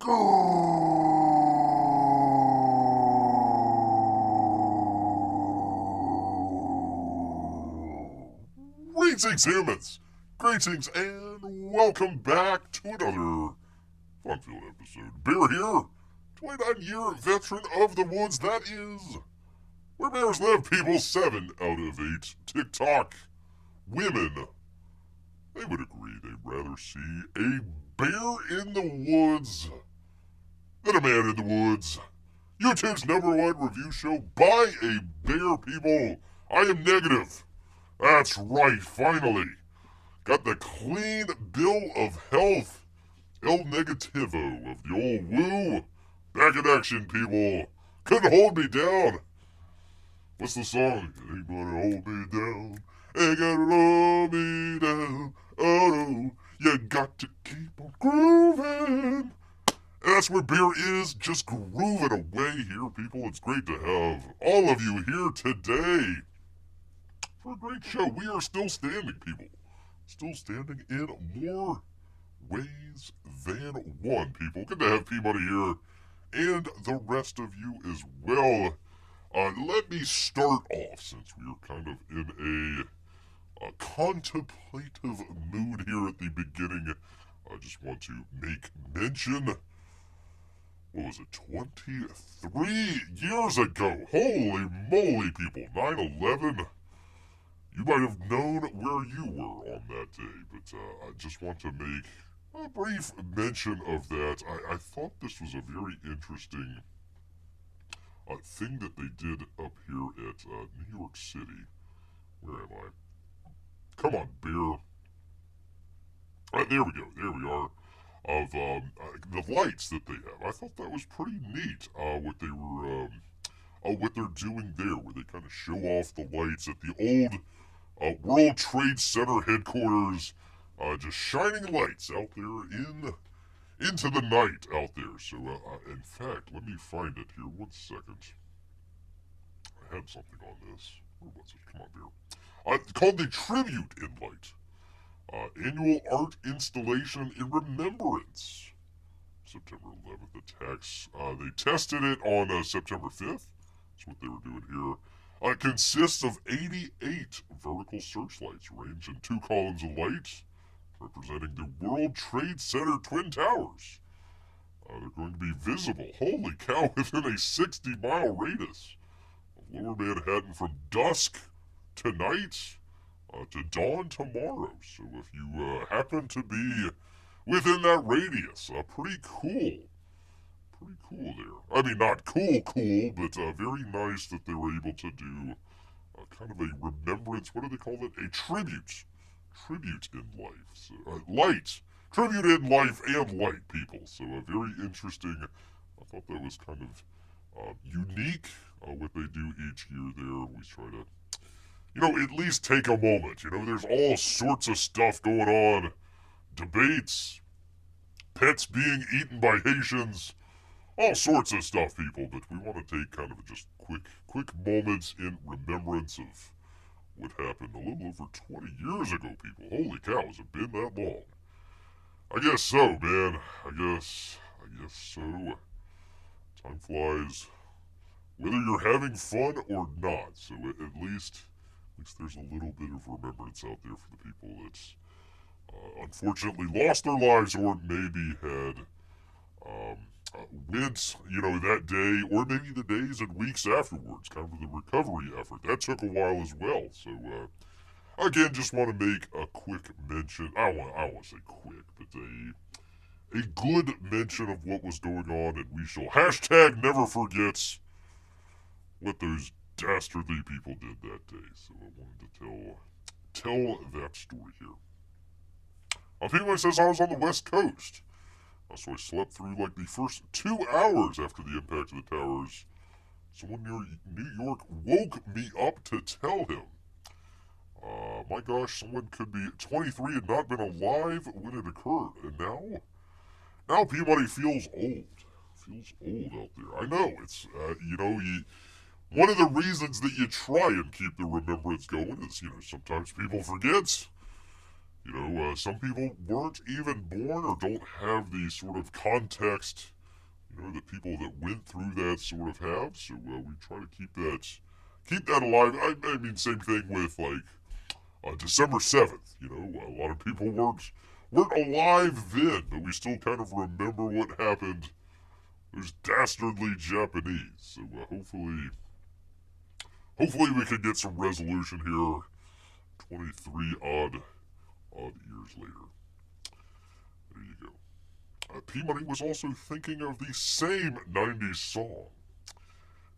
Greetings, humans! Greetings, and welcome back to another fun-filled episode. Bear here, 29-year veteran of the woods, that is where bears live, people. 7 out of 8 TikTok women, they would agree they'd rather see a bear in the woods than a man in the woods. YouTube's #1 review show by a bear, people. I am negative. That's right, finally. Got the clean bill of health. El Negativo of the old woo. Back in action, people. Couldn't hold me down. What's the song? Ain't gonna hold me down. Ain't gonna hold me down. Oh no, you got to keep on grooving. And that's where beer is, just grooving away here, people. It's great to have all of you here today for a great show. We are still standing, people. Still standing in more ways than one, people. Good to have P-Money here and the rest of you as well. Let me start off, since we are kind of in a contemplative mood here at the beginning. I just want to make mention, what was it, 23 years ago? Holy moly, people, 9/11. You might have known where you were on that day, but I just want to make a brief mention of that. I thought this was a very interesting thing that they did up here at New York City. Where am I? Come on, beer. There we go. There we are. Of the lights that they have. I thought that was pretty neat. What they're doing there, where they kind of show off the lights at the old World Trade Center headquarters, just shining lights out there into the night out there. So, in fact, let me find it here. 1 second. I had something on this. Where was it? Come on, beer. It's called the Tribute in Light. Annual art installation in remembrance. September 11th attacks. They tested it on September 5th. That's what they were doing here. It consists of 88 vertical searchlights ranged in 2 columns of light, representing the World Trade Center Twin Towers. They're going to be visible, holy cow, within a 60-mile radius of Lower Manhattan from dusk tonight to dawn tomorrow. So if you happen to be within that radius, pretty cool. Pretty cool there. I mean, not cool, but very nice that they were able to do kind of a remembrance. What do they call it? A tribute. Tribute in life. So, light. Tribute in life and light, people. So very interesting. I thought that was kind of unique, what they do each year there. We try to, at least take a moment. There's all sorts of stuff going on. Debates. Pets being eaten by Haitians. All sorts of stuff, people, but we want to take kind of just quick moments in remembrance of what happened a little over 20 years ago, people. Holy cow, has it been that long? I guess so, man. I guess so. Time flies, whether you're having fun or not. So at least there's a little bit of remembrance out there for the people that unfortunately lost their lives, or maybe had went, that day, or maybe the days and weeks afterwards, kind of the recovery effort. That took a while as well. So, again, just want to make a quick mention. I want to say quick, but a good mention of what was going on, and we shall hashtag never forget what those dastardly people did that day. So I wanted to tell that story here. People says I was on the West Coast. So I slept through like the first 2 hours after the impact of the towers. Someone near New York woke me up to tell him. My gosh, someone could be 23 and not been alive when it occurred. And now P-Money feels old. Feels old out there. I know, it's, one of the reasons that you try and keep the remembrance going is, sometimes people forget. Some people weren't even born or don't have the sort of context the people that went through that sort of have. So we try to keep that alive. I mean, same thing with like December 7th. A lot of people weren't alive then, but we still kind of remember what happened. Those dastardly Japanese. So hopefully we can get some resolution here. 23 odd years later. There you go. P-Money was also thinking of the same 90s song.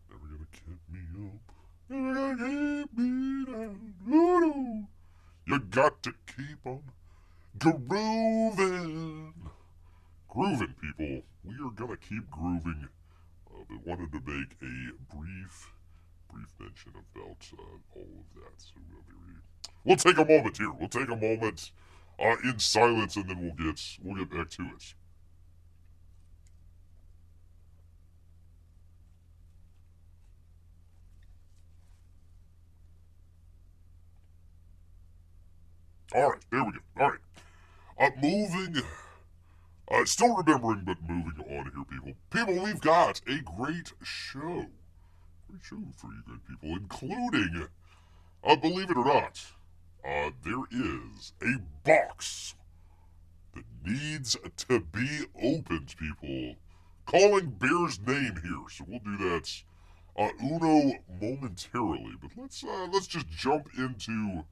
Never gonna keep me up. Never gonna keep me down. No. You got to keep on grooving. Grooving, people. We are gonna keep grooving. But wanted to make a brief mention about all of that. So we'll take a moment here. We'll take a moment in silence, and then we'll get back to it. All right, there we go. All right, moving. Still remembering, but moving on here, people. People, we've got a great show. Great show for you good people, including, believe it or not, there is a box that needs to be opened, people. Calling Bear's name here, so we'll do that uno momentarily. But let's just jump into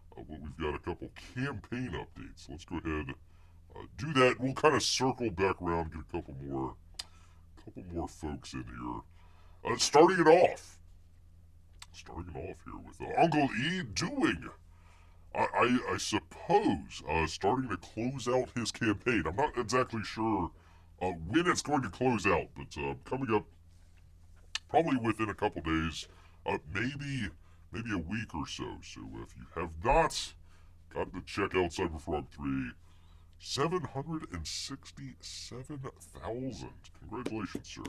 what we've got. A couple campaign updates. Let's go ahead do that. We'll kind of circle back around, get a couple more folks in here. Starting it off here with Uncle E doing, I suppose, starting to close out his campaign. I'm not exactly sure when it's going to close out, but coming up probably within a couple days, maybe a week or so. So if you have not gotten to check out CyberFrog 3, 767,000. Congratulations, sir.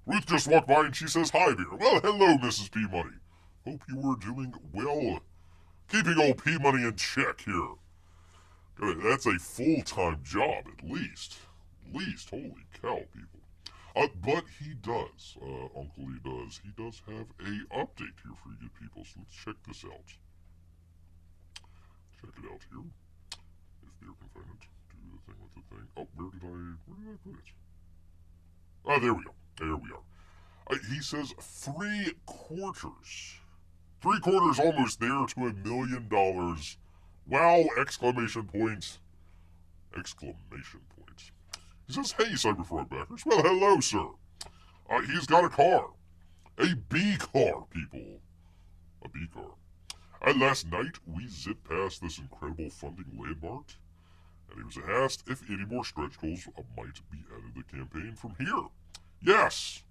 Ruth just walked by and she says, "Hi there." Well, hello, Mrs. P-Money. Hope you were doing well. Keeping old P-Money in check here. That's a full-time job, at least. Holy cow, people. But he does, Uncle Lee does. He does have a update here for you good people, so let's check this out. Check it out here. If you're confined, do the thing with the thing. Oh, where did I put it? Oh, there we go. There we are. He says 3/4. 3/4 almost there to $1 million. Wow! Exclamation point. Exclamation point. He says, "Hey, CyberFrog backers." Well, hello, sir. He's got a car. A B car, people. A B car. Last night, we zipped past this incredible funding landmark, and he was asked if any more stretch goals might be added to the campaign from here. Yes!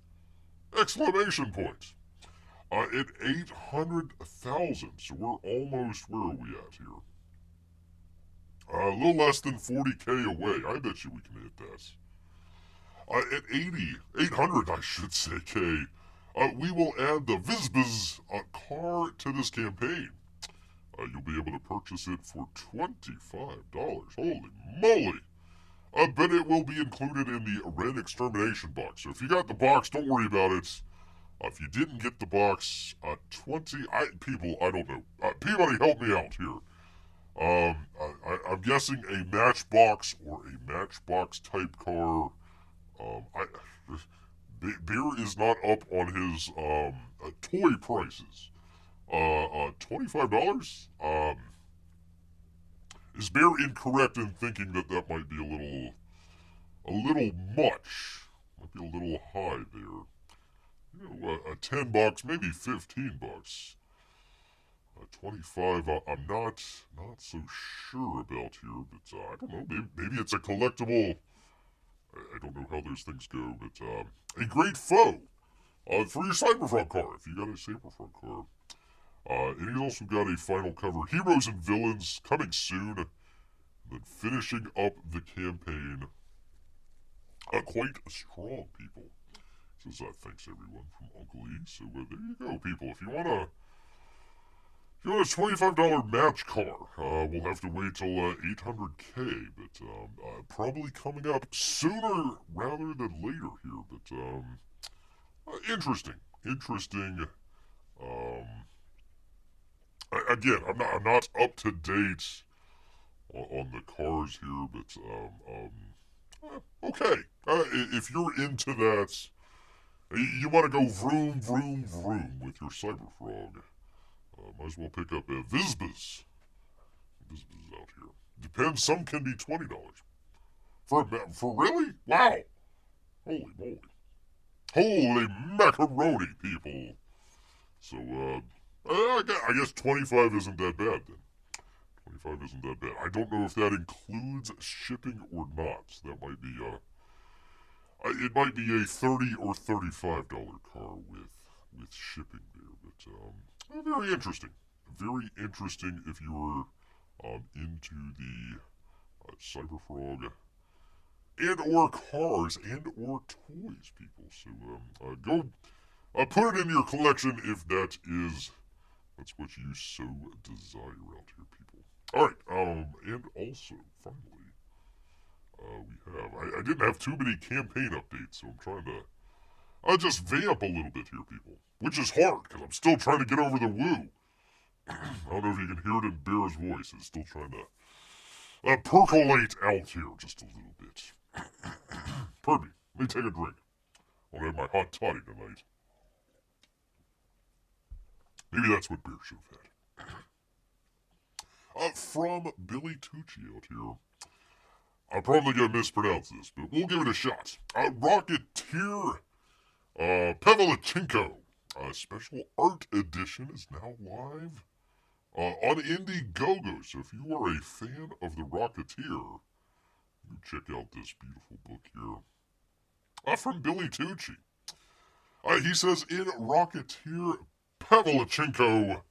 Exclamation point. At 800,000, so we're almost, where are we at here? A little less than 40K away. I bet you we can hit that. At 800, I should say, K, we will add the Vizbaz car to this campaign. You'll be able to purchase it for $25. Holy moly! But it will be included in the Red Extermination box. So if you got the box, don't worry about it. If you didn't get the box, people, I don't know. P-Money, help me out here. I'm guessing a Matchbox or a Matchbox type car. Beer is not up on his toy prices. $25? Is Bear incorrect in thinking that might be a little much? Might be a little high there. $10, maybe $15. 25, I'm not so sure about here, but I don't know, maybe it's a collectible. I don't know how those things go, but a great foe for your CyberFrog car, if you got a CyberFrog car. And he's also got a final cover, Heroes and Villains, coming soon, and then finishing up the campaign. Quite strong, people. Says, thanks everyone from Uncle E. So there you go, people. If you want to If you want a $25 match car, we'll have to wait till 800K, but probably coming up sooner rather than later here. But interesting. Um, Again, I'm not up to date on the cars here, but okay. If you're into that, you want to go vroom vroom vroom with your CyberFrog. Might as well pick up a Visbas. Visbas out here. Depends. Some can be $20 for really. Wow. Holy moly. Holy macaroni, people. So I guess 25 isn't that bad then. 25 isn't that bad. I don't know if that includes shipping or not. So that might be it might be a $30 or $35 car with shipping there, but very interesting. Very interesting if you were into the CyberFrog and or cars and or toys, people. So go put it in your collection if that's what you so desire out here, people. All right, and also finally, we have I didn't have too many campaign updates, so I'm trying to just vamp a little bit here, people, which is hard because I'm still trying to get over the woo. I don't know if you can hear it in Bear's voice. It's still trying to percolate out here just a little bit. Pardon me. Let me take a drink. I'll have my hot toddy tonight. Maybe that's what Bear should have had. From Billy Tucci out here. I'm probably going to mispronounce this, but we'll give it a shot. Rocketeer Pavlichenko Special Art Edition is now live on Indiegogo. So if you are a fan of the Rocketeer, you check out this beautiful book here. From Billy Tucci. He says, in Rocketeer Pavlichenko,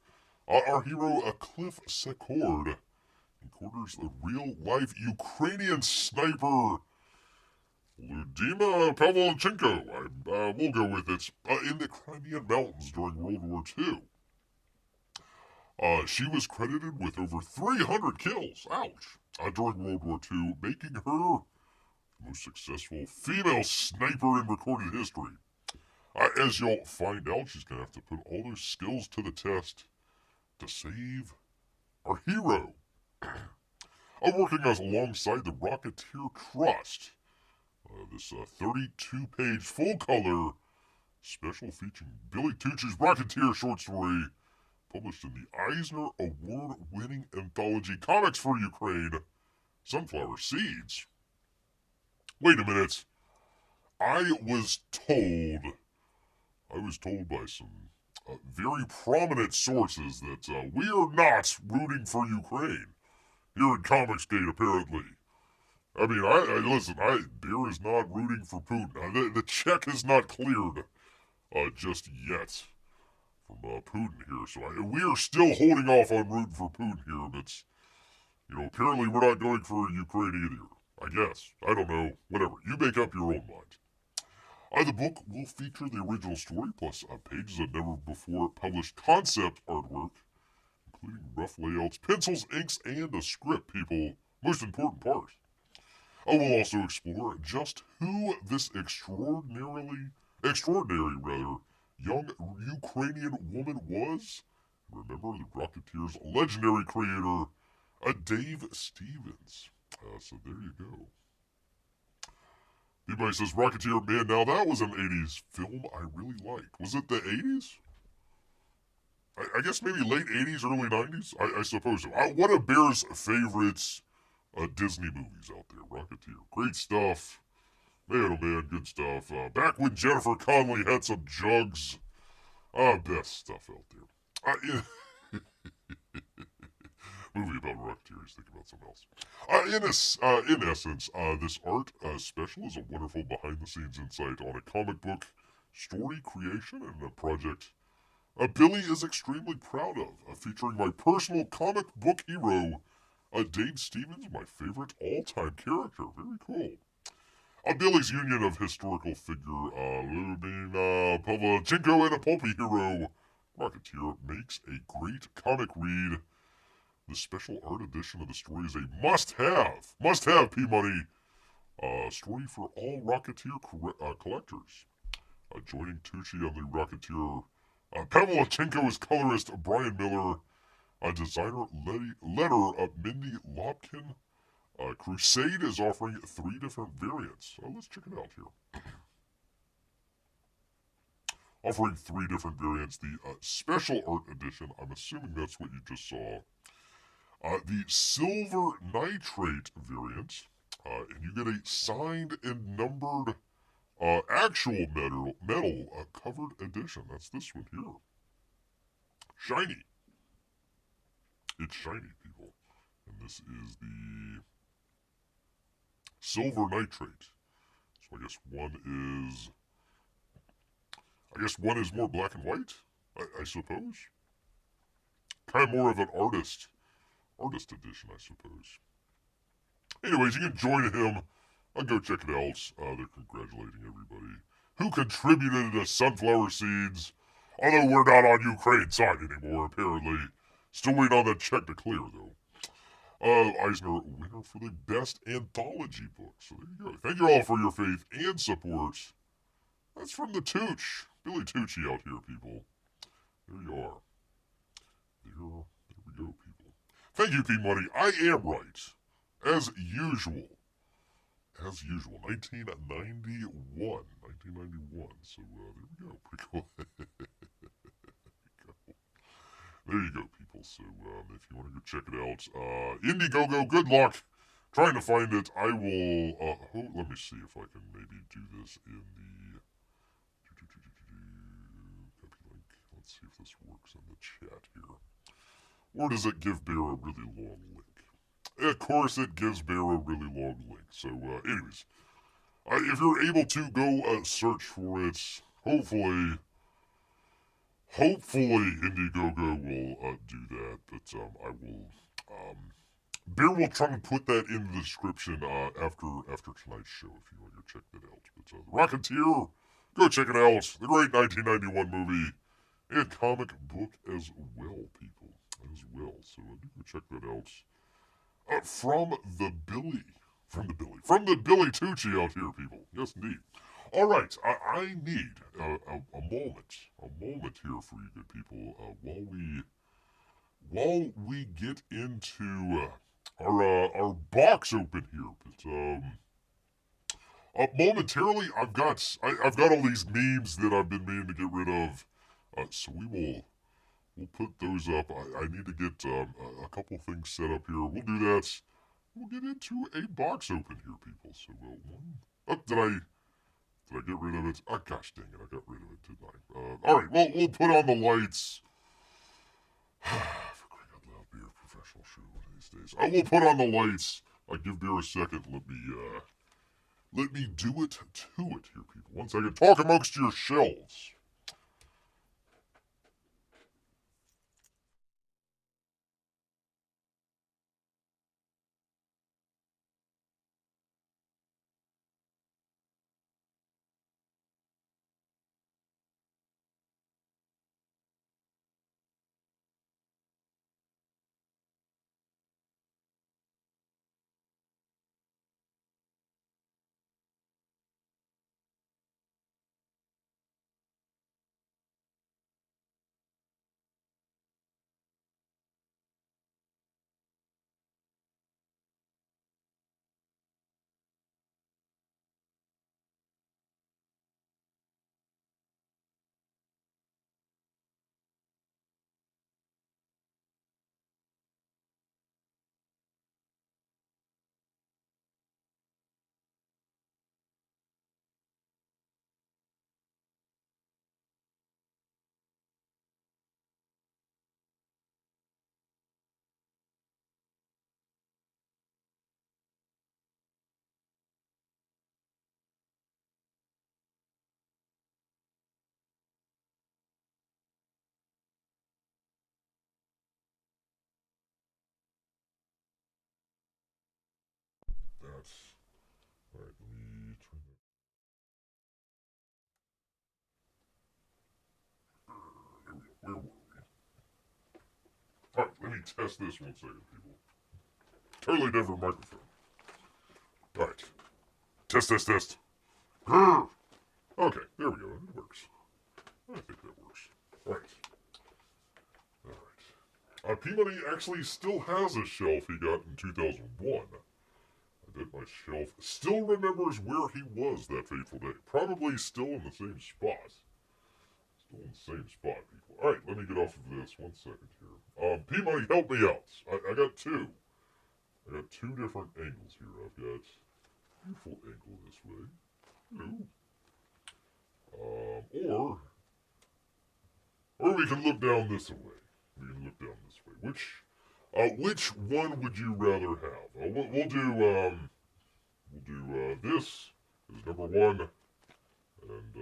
our hero, Cliff Secord, encounters a real-life Ukrainian sniper, Ludmila Pavlichenko, we'll go with it, in the Crimean Mountains during World War II. She was credited with over 300 kills, during World War II, making her the most successful female sniper in recorded history. As you'll find out, she's going to have to put all those skills to the test to save our hero. Working alongside the Rocketeer Trust, this 32-page full-color special featuring Billy Tucci's Rocketeer short story, published in the Eisner Award-winning anthology Comics for Ukraine, Sunflower Seeds. Wait a minute. I was told by some very prominent sources that we are not rooting for Ukraine here at Comicsgate, apparently. I mean, listen, Bear is not rooting for Putin. The check is not cleared just yet from Putin here, so we are still holding off on rooting for Putin here, but, apparently we're not going for Ukraine either. I guess. I don't know. Whatever. You make up your own mind. The book will feature the original story, plus pages of never-before published concept artwork, including rough layouts, pencils, inks, and a script, people. Most important part. We'll also explore just who this extraordinary, young Ukrainian woman was. Remember, the Rocketeer's legendary creator, Dave Stevens. So there you go. Anybody says, Rocketeer, man, now that was an 80s film I really liked. Was it the 80s? I guess maybe late 80s, early 90s? I suppose so. One of Bear's favorites Disney movies out there, Rocketeer. Great stuff. Man, oh man, good stuff. Back when Jennifer Connelly had some jugs. Best stuff out there. Movie about Rocketeers, think about something else. In essence, this art special is a wonderful behind-the-scenes insight on a comic book story creation and a project Billy is extremely proud of, featuring my personal comic book hero, Dave Stevens, my favorite all-time character. Very cool. Billy's union of historical figure Ludmila Pavlichenko and a pulpy hero, Rocketeer makes a great comic read. The special art edition of the story is a must-have. Must-have, P-Money. Story for all Rocketeer collectors. Joining Tucci on the Rocketeer. Pavlichenko is colorist. Brian Miller. Designer letter of Mindy Lopkin. Crusade is offering 3 different variants. Let's check it out here. Offering 3 different variants. The special art edition, I'm assuming that's what you just saw. The silver nitrate variant, and you get a signed and numbered actual metal covered edition. That's this one here. Shiny. It's shiny, people. And this is the silver nitrate. So I guess one is more black and white, I suppose. Kind of more of an artist edition, I suppose. Anyways, you can join him. Go check it out. They're congratulating everybody who contributed to sunflower seeds. Although we're not on Ukraine's side anymore, apparently. Still waiting on that check to clear, though. Eisner winner for the best anthology book. So there you go. Thank you all for your faith and support. That's from the Tooch. Billy Tucci out here, people. There you are. There we go, people. Thank you, P-Money. I am right. As usual. 1991. So, there we go. Pretty cool. There you go, people. So, if you want to go check it out, Indiegogo, good luck trying to find it. I will, let me see if I can maybe do this in the, copy link. Let's see if this works in the chat here. Or does it give Bear a really long link? Of course, it gives Bear a really long link. So, anyways, if you're able to go search for it, hopefully Indiegogo will do that. But I will, Bear will try to put that in the description after tonight's show if you want to check that out. But Rocketeer, go check it out. The great 1991 movie and comic book as well, people, as well. So go check that out. From the Billy Tucci out here, people. Yes, indeed. All right, I need a moment here for you good people, while we get into our box open here. But momentarily, I've got all these memes that I've been meaning to get rid of, so we'll put those up. I need to get a couple things set up here. We'll do that. We'll get into a box open here, people. So, did I get rid of it? Oh, gosh dang it, I got rid of it, didn't I? Alright, well, we'll put on the lights. For crying out loud, Beer, professional show these days. I will put on the lights. I'll give Beer a second. Let me do it to it here, people. 1 second. Talk amongst your shelves. test this 1 second, people. Totally different microphone. Alright. Test. Grr! Okay, there we go. It works. I think that works. Alright. P-Money actually still has a shelf he got in 2001. I bet my shelf still remembers where he was that fateful day. Probably still in the same spot. Still in the same spot, people. Alright, let me get off of this 1 second here. P-Money, help me out. I got two. I got two different angles here. I've got a beautiful angle this way. Or we can look down this way. Which one would you rather have? We'll do this is number one, and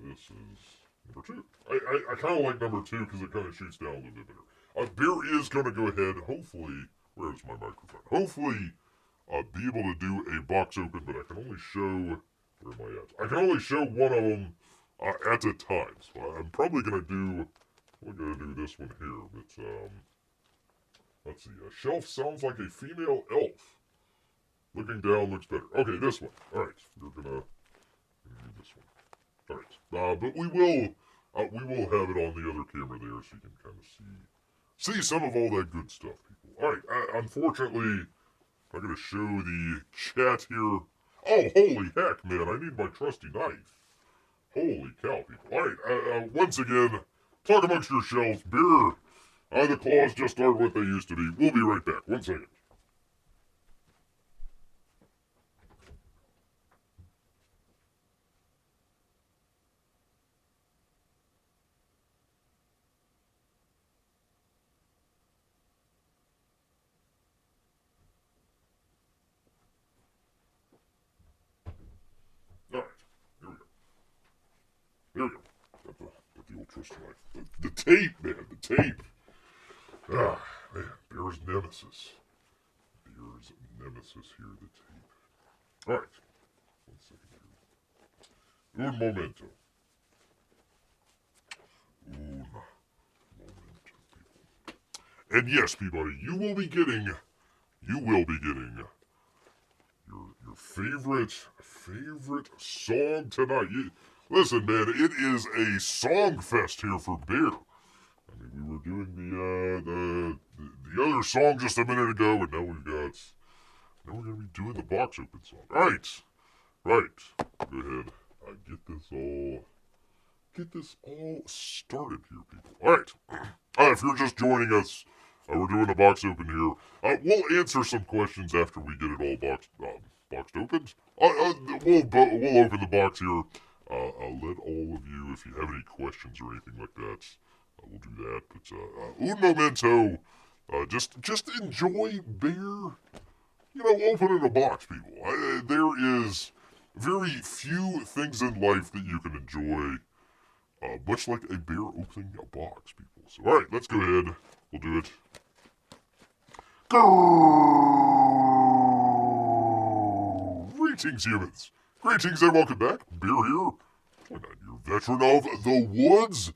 this is number two. I kind of like number two because it kind of shoots down a little bit better. Bear is going to go ahead, hopefully, where's my microphone? Hopefully, be able to do a box open, but I can only show, where am I at? I can only show one of them at a time, so I'm probably going to do, we're going to do this one here, but, let's see, a shelf sounds like a female elf. Looking down looks better. Okay, this one. Alright, we're gonna do this one. Alright, but we will have it on the other camera there so you can kind of see some of all that good stuff, people. Alright, unfortunately, I'm gonna show the chat here. Oh, holy heck, man, I need my trusty knife. Holy cow, people. Alright, once again, talk amongst yourselves. Beer. The claws just aren't what they used to be. We'll be right back. 1 second. Alright, here we go. Got the old trusty knife. The tape, man, the tape. Ah, man, Bear's nemesis. Bear's nemesis here, the tape. Alright. 1 second here. Un momento. Un momento, people. And yes, Peabody, you will be getting your favorite song tonight. Listen, man, it is a song fest here for Bear. I mean, we were doing the other song just a minute ago, and now we're gonna be doing the box open song. Right. Go ahead. Get this all started here, people. All right. If you're just joining us, we're doing a box open here. We'll answer some questions after we get it all boxed opened. We'll open the box here. I'll let all of you, if you have any questions or anything like that, we'll do that. But un momento, just enjoy Bear, opening a box, people. There is very few things in life that you can enjoy, much like a Bear opening a box, people. So, all right, let's go ahead. We'll do it. Greetings, humans. Greetings and welcome back. Bear here, 29-year veteran of the woods.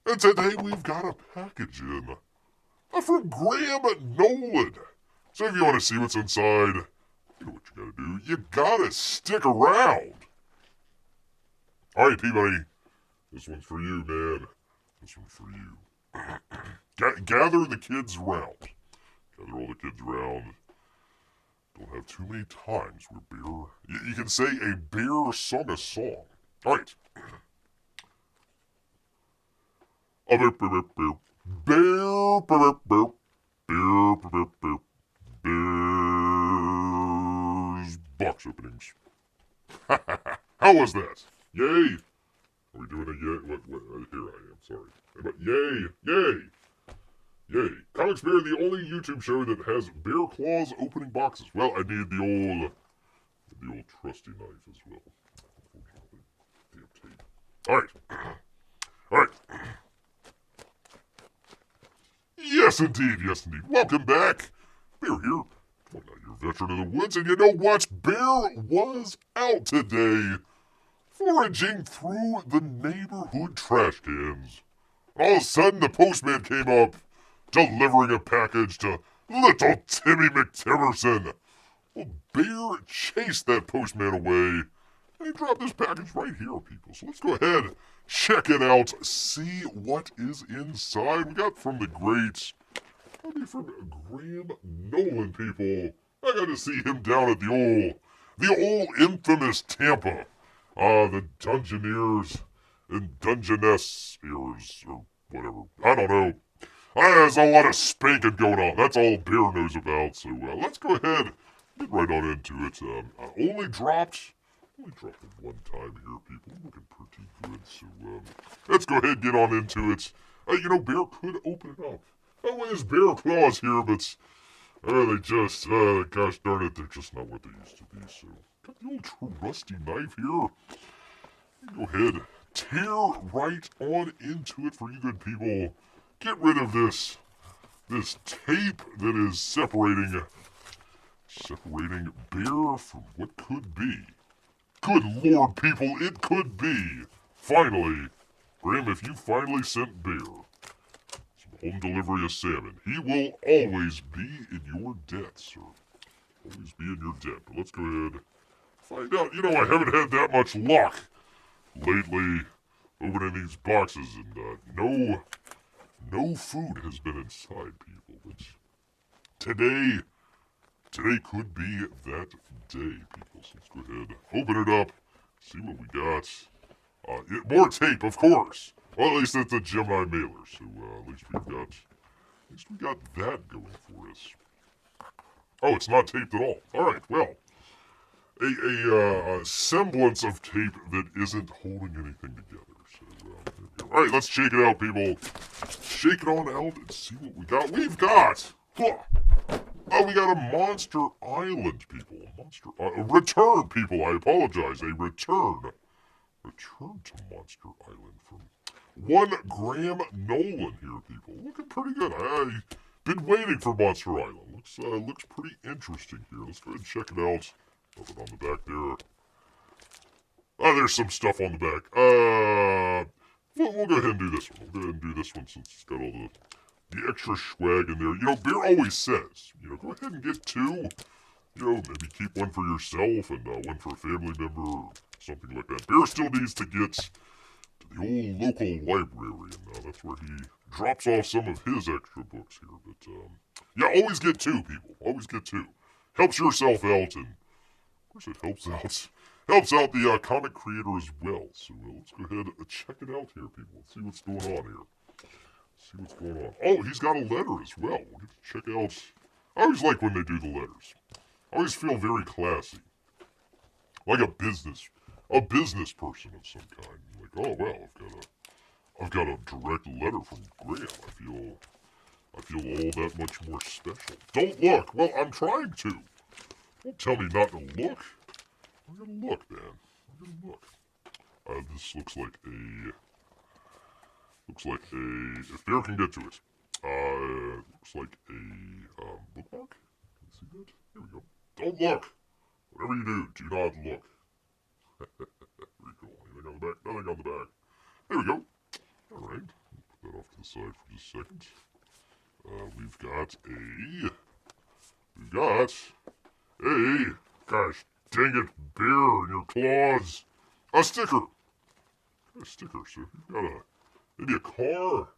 And today we've got a package in from Graham Nolan. So if you want to see what's inside, you know what you gotta do. You gotta stick around. Alright, Peabody. This one's for you, man. This one's for you. Gather the kids around. Gather all the kids around. Don't have too many times where Bear... You can say a bear sung a song. Alright. Bear's box openings. How was that? Yay! Are we doing a yay? What, here I am, sorry. But yay! Comics Bear, the only YouTube show that has bear claws opening boxes. Well, I need the old trusty knife as well. Damn tape. Alright. Yes, indeed. Welcome back. Bear here. Well, now you're a veteran of the woods, and you know what? Bear was out today, foraging through the neighborhood trash cans. All of a sudden, the postman came up delivering a package to little Timmy McTimerson. Well, Bear chased that postman away, and he dropped this package right here, people. So let's go ahead, check it out, see what is inside. We got from the great, from Graham Nolan, people. I got to see him down at the old infamous Tampa. The Dungeoneers and Dungeoness-ears, or whatever. I don't know. There's a lot of spanking going on. That's all Bear knows about. So let's go ahead, get right on into it. Only dropped it one time here, people. Looking pretty good. So let's go ahead and get on into it. Bear could open it up. With his bear claws here, but they just, gosh darn it, they're just not what they used to be. So got the old trusty knife here. Go ahead, tear right on into it for you good people. Get rid of this tape that is separating Bear from what could be. Good Lord, people, it could be. Finally, Graham, if you finally sent Bear some home delivery of salmon, he will always be in your debt, sir. Always be in your debt. But let's go ahead, find out. I haven't had that much luck lately opening these boxes, and no food has been inside, people. But today could be that day, people. So let's go ahead, open it up, see what we got. More tape, of course. Well, at least it's a Gemini mailer, so at least we got that going for us. Oh, it's not taped at all. All right, well, a semblance of tape that isn't holding anything together. So, there we go. All right, let's shake it out, people. Shake it on out and see what we got. We got a Monster Island, people. A return, people. I apologize. A return. Return to Monster Island from one Graham Nolan here, people. Looking pretty good. I've been waiting for Monster Island. Looks pretty interesting here. Let's go ahead and check it out. Nothing on the back there. There's some stuff on the back. We'll go ahead and do this one. Since it's got all the extra swag in there. Bear always says, go ahead and get two. Maybe keep one for yourself and one for a family member or something like that. Bear still needs to get to the old local library, and that's where he drops off some of his extra books here. But, always get two, people. Always get two. Helps yourself out, and of course it helps out the comic creator as well. So let's go ahead and check it out here, people. Let's see what's going on here. Oh, he's got a letter as well. We'll get to check out. I always like when they do the letters. I always feel very classy. Like a business person of some kind. Like, oh wow, I've got a direct letter from Graham. I feel all that much more special. Don't look. Well, I'm trying to. Don't tell me not to look. I'm gonna look, man. I'm gonna look. This looks like a, if Bear can get to it, looks like a, bookmark? Can you see that? Here we go. Don't look! Whatever you do not look. Very cool. Anything on the back? Nothing on the back. There we go. Alright. Put that off to the side for just a second. We've got a, gosh dang it, Bear in your claws. A sticker. A sticker, so you've got maybe a car,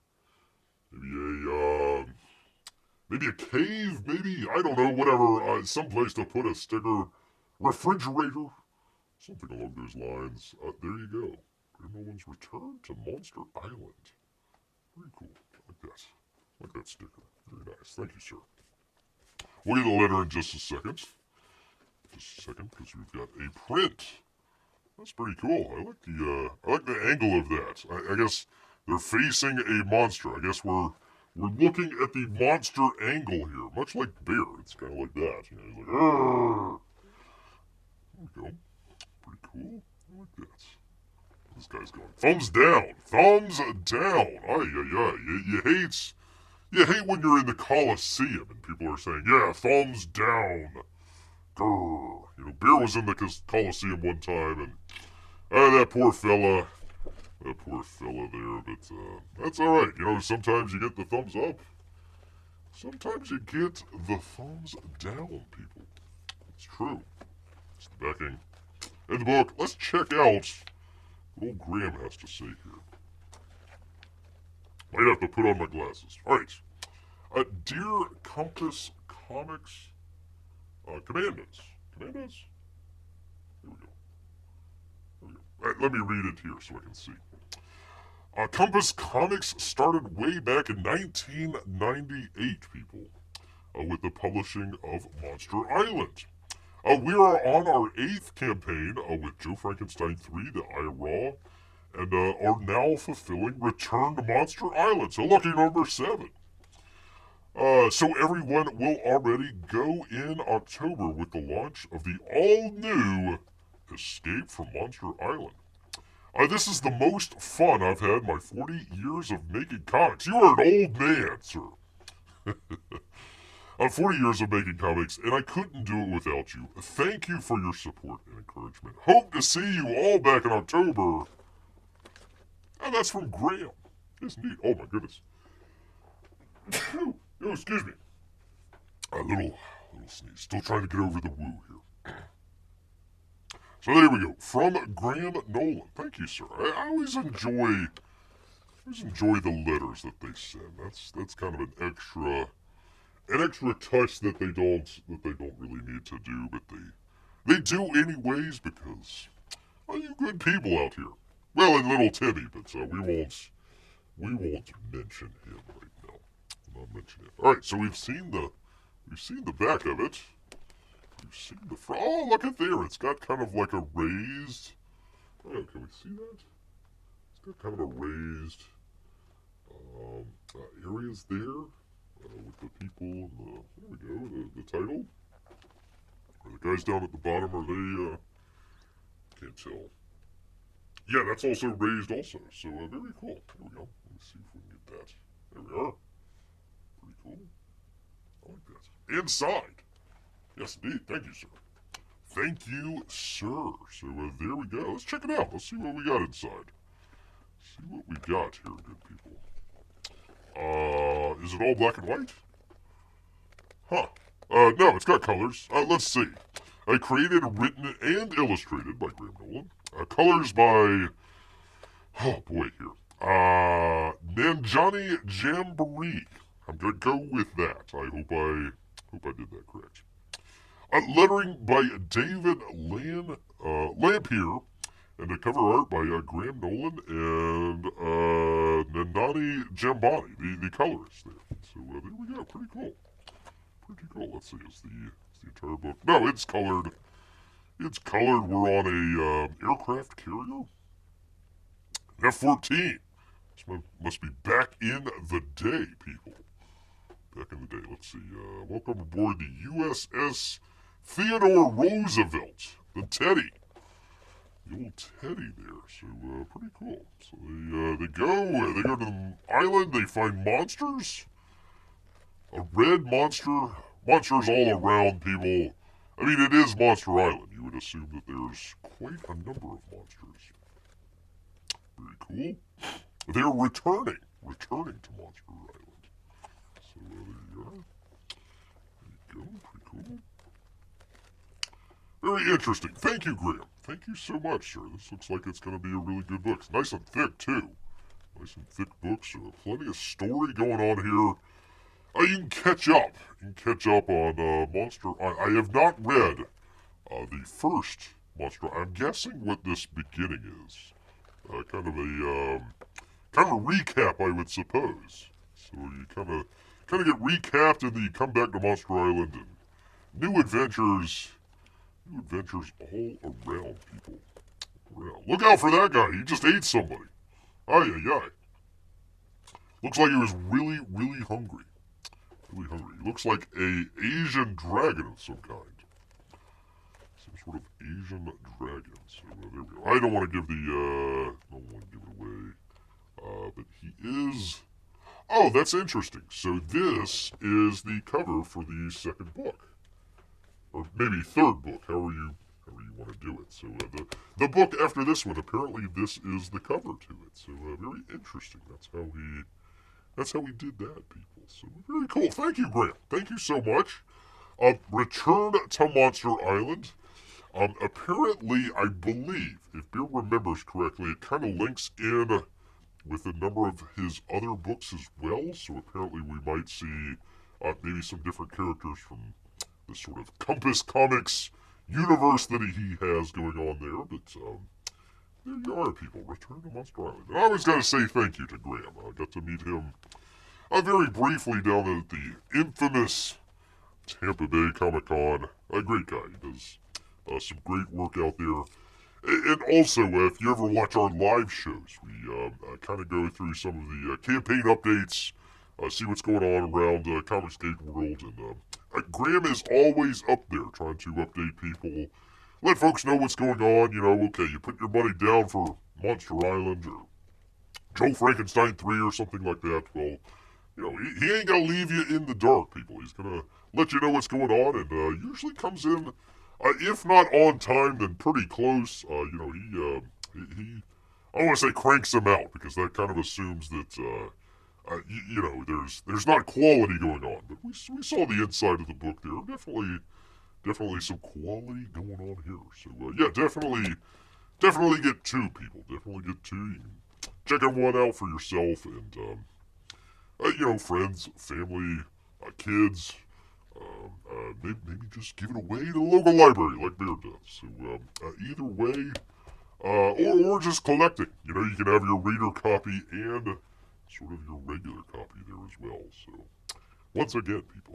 maybe a cave, maybe, I don't know, whatever, someplace to put a sticker, refrigerator, something along those lines. There you go. Graham Nolan's Return to Monster Island. Very cool. I like that sticker. Very nice. Thank you, sir. We'll get the letter in just a second. Because we've got a print. That's pretty cool. I like the angle of that. I guess they're facing a monster. I guess we're looking at the monster angle here, much like Bear. It's kind of like that. He's like, arrgh. There we go. Pretty cool. I like that. This guy's going, thumbs down. Thumbs down. You hate when you're in the Coliseum and people are saying, yeah, thumbs down. Grrr. Bear was in the Coliseum one time, and that poor fella there, but that's alright. Sometimes you get the thumbs up, Sometimes you get the thumbs down, people. It's true. It's the backing in the book. Let's check out what old Graham has to say here. Might have to put on my glasses. Alright. Dear Compass Comics Commandos. Commandos? Here we go. Here we go. Alright, let me read it here so I can see. Compass Comics started way back in 1998, people, with the publishing of Monster Island. We are on our 8th campaign with Joe Frankenstein 3, the Irenee, and are now fulfilling Return to Monster Island, so lucky number 7. So everyone will already go in October with the launch of the all-new Escape from Monster Island. This is the most fun I've had in my 40 years of making comics. You are an old man, sir. 40 years of making comics, and I couldn't do it without you. Thank you for your support and encouragement. Hope to see you all back in October. And that's from Graham. It's neat. Oh, my goodness. Oh, excuse me. A little sneeze. Still trying to get over the woo here. So there we go. From Graham Nolan. Thank you, sir. I always enjoy the letters that they send. That's kind of an extra touch that they don't really need to do, but they do anyways because you good people out here. Well, and little Timmy, but we won't mention him right now. We'll not mention him. All right, so we've seen the back of it. We've seen the front. Oh, look at there. It's got kind of like a raised. Oh, can we see that? It's got kind of a raised areas there with the people. And there we go. The title. Are the guys down at the bottom? Are they? Can't tell. Yeah, that's also raised also. So very cool. There we go. Let me see if we can get that. There we are. Pretty cool. I like that. Inside. Yes, indeed. Thank you, sir. Thank you, sir. So there we go. Let's check it out. Let's see what we got inside. See what we got here, good people. Is it all black and white? Huh. No, it's got colors. Let's see. Created, written, and illustrated by Graham Nolan. Colors by, oh boy, here. Nanjani Jamboree. I'm gonna go with that. I hope I did that correct. Lettering by David Lampier, and the cover art by Graham Nolan and Nanani Jambani, the colorist there. So there we go. Pretty cool. Pretty cool. Let's see. Is the entire book? No, it's colored. It's colored. We're on a aircraft carrier. F-14. This must be back in the day, people. Back in the day. Let's see. Welcome aboard the USS Theodore Roosevelt, the Teddy. The old Teddy there, so pretty cool. So they go to the island, they find monsters. A red monster, monsters all around, people. I mean, it is Monster Island. You would assume that there's quite a number of monsters. Very cool. They're returning to Monster Island. So there you are. There you go, pretty cool. Very interesting. Thank you, Graham. Thank you so much, sir. This looks like it's going to be a really good book. It's nice and thick, too. Nice and thick books. Plenty of story going on here. You can catch up. You can catch up on Monster Island. I have not read the first Monster Island. I'm guessing what this beginning is. Kind of a recap, I would suppose. So you kind of get recapped, and then you come back to Monster Island, and new adventures all around, people. Look out for that guy. He just ate somebody. Ay. Looks like he was really, really hungry. Really hungry. He looks like a Asian dragon of some kind. Some sort of Asian dragon. So there we go. I don't want to give it away. But he is... Oh, that's interesting. So this is the cover for the second book. Or maybe third book, however you want to do it. So the book after this one, apparently this is the cover to it. So very interesting. That's how That's how we did that, people. So very cool. Thank you, Graham. Thank you so much. Return to Monster Island. Apparently, I believe, if Beer remembers correctly, it kind of links in with a number of his other books as well. So apparently we might see maybe some different characters from this sort of Compass Comics universe that he has going on there. But there you are, people. Return to Monster Island. And I always got to say thank you to Graham. I got to meet him very briefly down at the infamous Tampa Bay Comic-Con. A great guy. He does some great work out there. And also, if you ever watch our live shows, we kind of go through some of the campaign updates, see what's going on around Comicsgate World, and Graham is always up there trying to update people, let folks know what's going on. You know, okay, you put your money down for Monster Island or Joe Frankenstein 3 or something like that. Well, you know, he ain't gonna leave you in the dark, people. He's gonna let you know what's going on, and usually comes in. If not on time, then pretty close. You know, he I don't want to say cranks them out, because that kind of assumes that, you know, there's not quality going on. But we saw the inside of the book there. Definitely some quality going on here. So, yeah, definitely get two, people. Definitely get two. You can check one out for yourself, and, you know, friends, family, kids. Maybe just give it away to the local library like Bear does. So either way, or just collecting. You know, you can have your reader copy and sort of your regular copy there as well. So once again, people,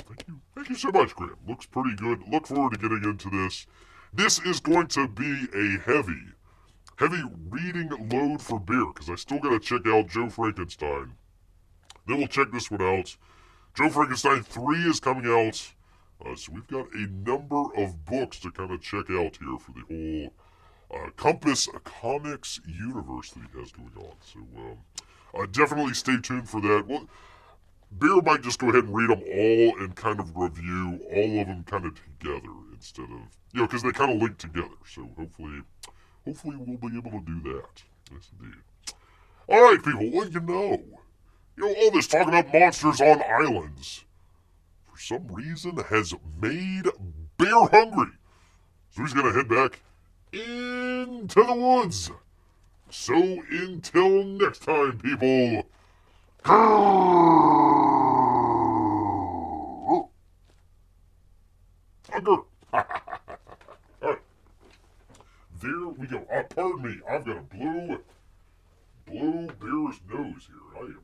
thank you so much, Graham. Looks pretty good. Look forward to getting into this. This is going to be a heavy reading load for Bear, because I still got to check out Joe Frankenstein. Then we'll check this one out. Joe Frankenstein 3 is coming out, so we've got a number of books to kind of check out here for the whole Compass Comics universe that he has going on. So definitely stay tuned for that. Well, Bear might just go ahead and read them all and kind of review all of them kind of together instead of, you know, because they kind of link together. So hopefully we'll be able to do that. Yes, indeed. All right, people. Well, you know, all this talk about monsters on islands, for some reason, has made Bear hungry. So he's going to head back into the woods. So until next time, people. Hunger. Alright. There we go. Pardon me. I've got a blow Bear's nose here. I am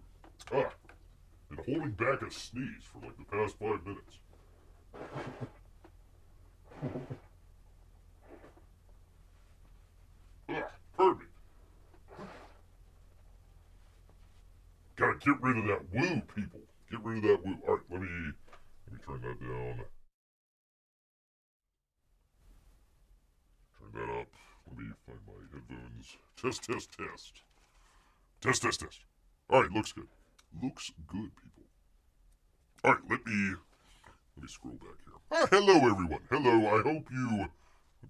been holding back a sneeze for like the past 5 minutes. Pardon me. Gotta get rid of that woo, people. Get rid of that woo. Alright, let me turn that down. Turn that up. Let me find my headphones. Test. Alright, looks good. Looks good, people. Alright, let me scroll back here. Hello, everyone. Hello. I hope you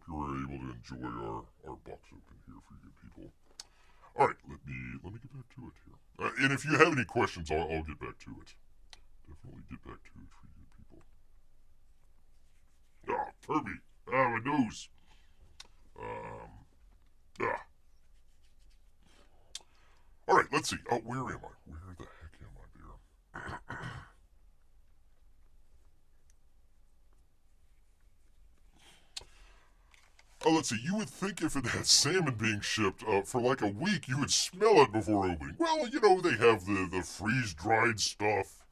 were able to enjoy our box open here for you people. Alright, let me get back to it here. And if you have any questions, I'll get back to it. Definitely get back to it for you people. Kirby. My nose. Alright, let's see. Where am I? Where the heck am I, Bear? Let's see. You would think if it had salmon being shipped for like a week, you would smell it before opening. Well, you know, they have the freeze-dried stuff,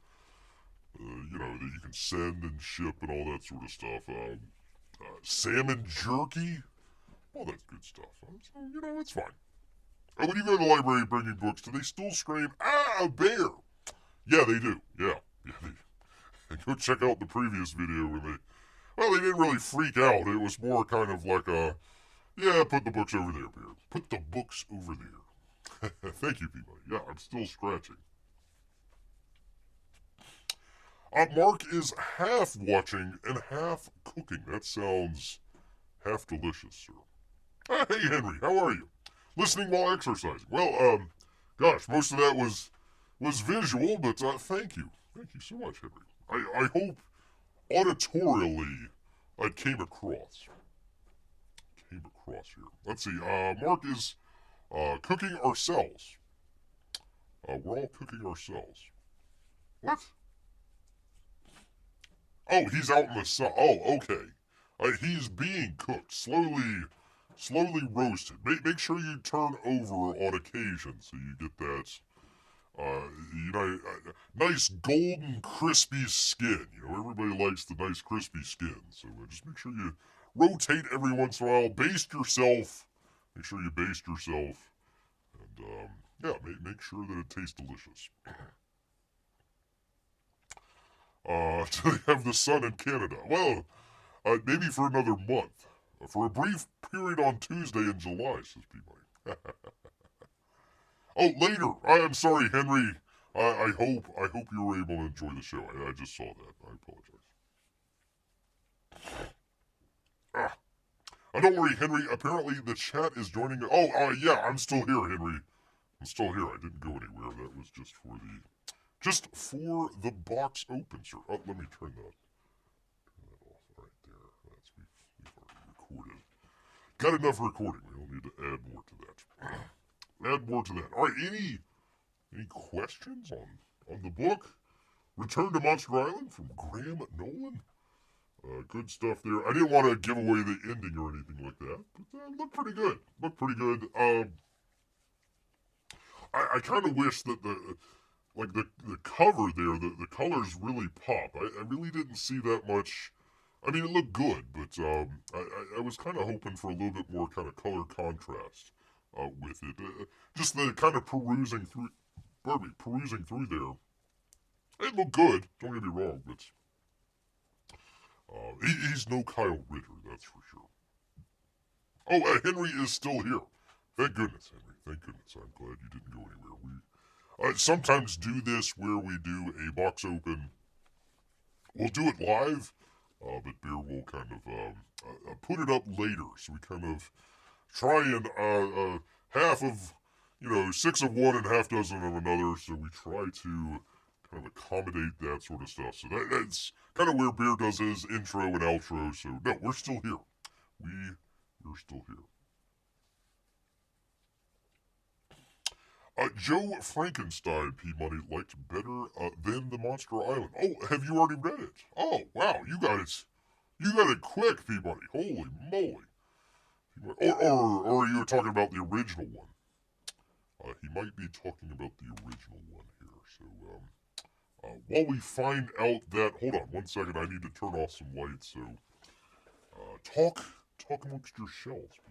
you know, that you can send and ship and all that sort of stuff. Salmon jerky? Well, that's good stuff. So, you know, it's fine. When you go to the library bringing books, do they still scream, a bear? Yeah, they do. Yeah. And go check out the previous video when they didn't really freak out. It was more kind of like put the books over there, Bear. Put the books over there. Thank you, people. Yeah, I'm still scratching. Marc is half watching and half cooking. That sounds half delicious, sir. Hey, Henry, how are you? Listening while exercising. Well, gosh, most of that was was visual, but thank you. Thank you so much, Henry. I hope auditorially it came across. Came across here. Let's see. Marc is cooking ourselves. We're all cooking ourselves. What? Oh, he's out in the sun. Oh, okay. He's being cooked, slowly roasted. Make sure you turn over on occasion so you get that, nice golden crispy skin. Everybody likes the nice crispy skin, so just make sure you rotate every once in a while. Baste yourself. Make sure you baste yourself, and yeah, make sure that it tastes delicious. Do they have the sun in Canada? Well, maybe for another month. For a brief period on Tuesday in July, says Peabody. Oh, later. I'm sorry, Henry. I hope you were able to enjoy the show. I just saw that. I apologize. Don't worry, Henry. Apparently the chat is joining. Oh, yeah, I'm still here, Henry. I'm still here. I didn't go anywhere. That was just for the box open, sir. Oh, let me turn that off right there. We've already recorded. Got enough recording. We don't need to add more to that. Add more to that. All right. Any questions on the book? Return to Monster Island from Graham Nolan. Good stuff there. I didn't want to give away the ending or anything like that, but looked pretty good. I kind of wish that the cover there, the colors really pop. I really didn't see that much. I mean, it looked good, but I was kind of hoping for a little bit more kind of color contrast with it. Just the kind of perusing through there. It looked good. Don't get me wrong, but he's no Kyle Ritter, that's for sure. Oh, Henry is still here. Thank goodness, Henry. Thank goodness. I'm glad you didn't go anywhere. We sometimes do this where we do a box open. We'll do it live, but Bear will kind of put it up later. So we kind of try and half of, 6 of one and half dozen of another. So we try to kind of accommodate that sort of stuff. So that's kind of where Bear does his intro and outro. So no, we're still here. We're still here. Joe Frankenstein, P-Money, liked better than the Monster Island. Oh, have you already read it? Oh, wow, you got it quick, P-Money. Holy moly. Or are you talking about the original one? He might be talking about the original one here. So, while we find out that, hold on 1 second, I need to turn off some lights. So, talk amongst yourselves, people.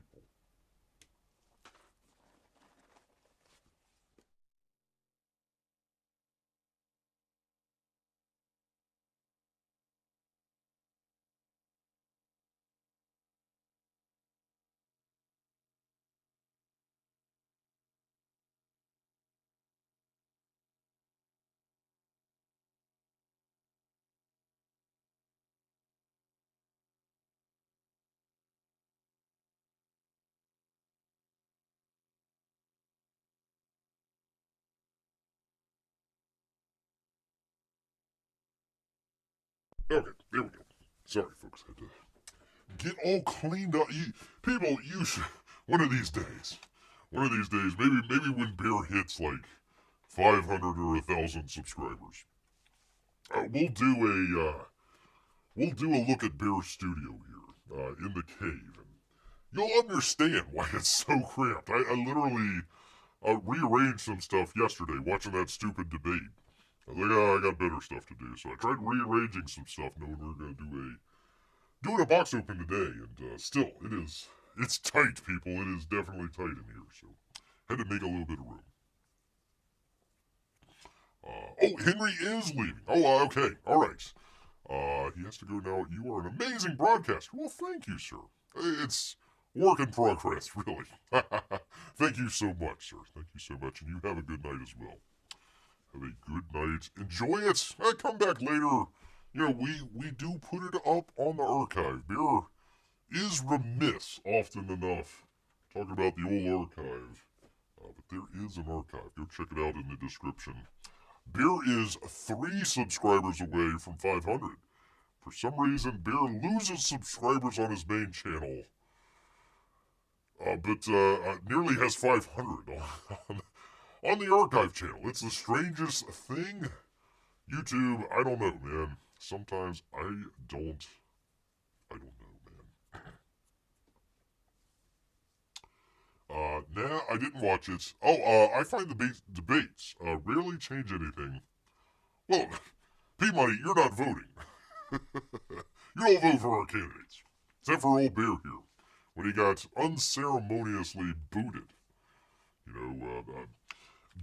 Okay, there we go. Sorry, folks. I had to get all cleaned up. People, you should, one of these days, maybe when Bear hits like 500 or 1,000 subscribers, we'll do a look at Bear's studio here in the cave, and you'll understand why it's so cramped. I literally rearranged some stuff yesterday watching that stupid debate. I was like, I got better stuff to do, so I tried rearranging some stuff, knowing we were going to doing a box open today, and still, it's tight, people. It is definitely tight in here, so had to make a little bit of room. Oh, Henry is leaving. Oh, okay, all right. He has to go now. You are an amazing broadcaster. Well, thank you, sir. It's work in progress, really. Thank you so much, sir. Thank you so much, and you have a good night as well. Have a good night. Enjoy it. Come back later. We do put it up on the archive. Bear is remiss often enough talking about the old archive. But there is an archive. Go check it out in the description Beer is 3 subscribers away from 500. For some reason, Beer loses subscribers on his main channel, but nearly has 500 on the archive channel. It's the strangest thing. YouTube, I don't know, man. Sometimes I don't know, man. Nah, I didn't watch it. I find the debates rarely change anything. Well, P-Money, you're not voting. You don't vote for our candidates. Except for old Bear here, when he got unceremoniously booted.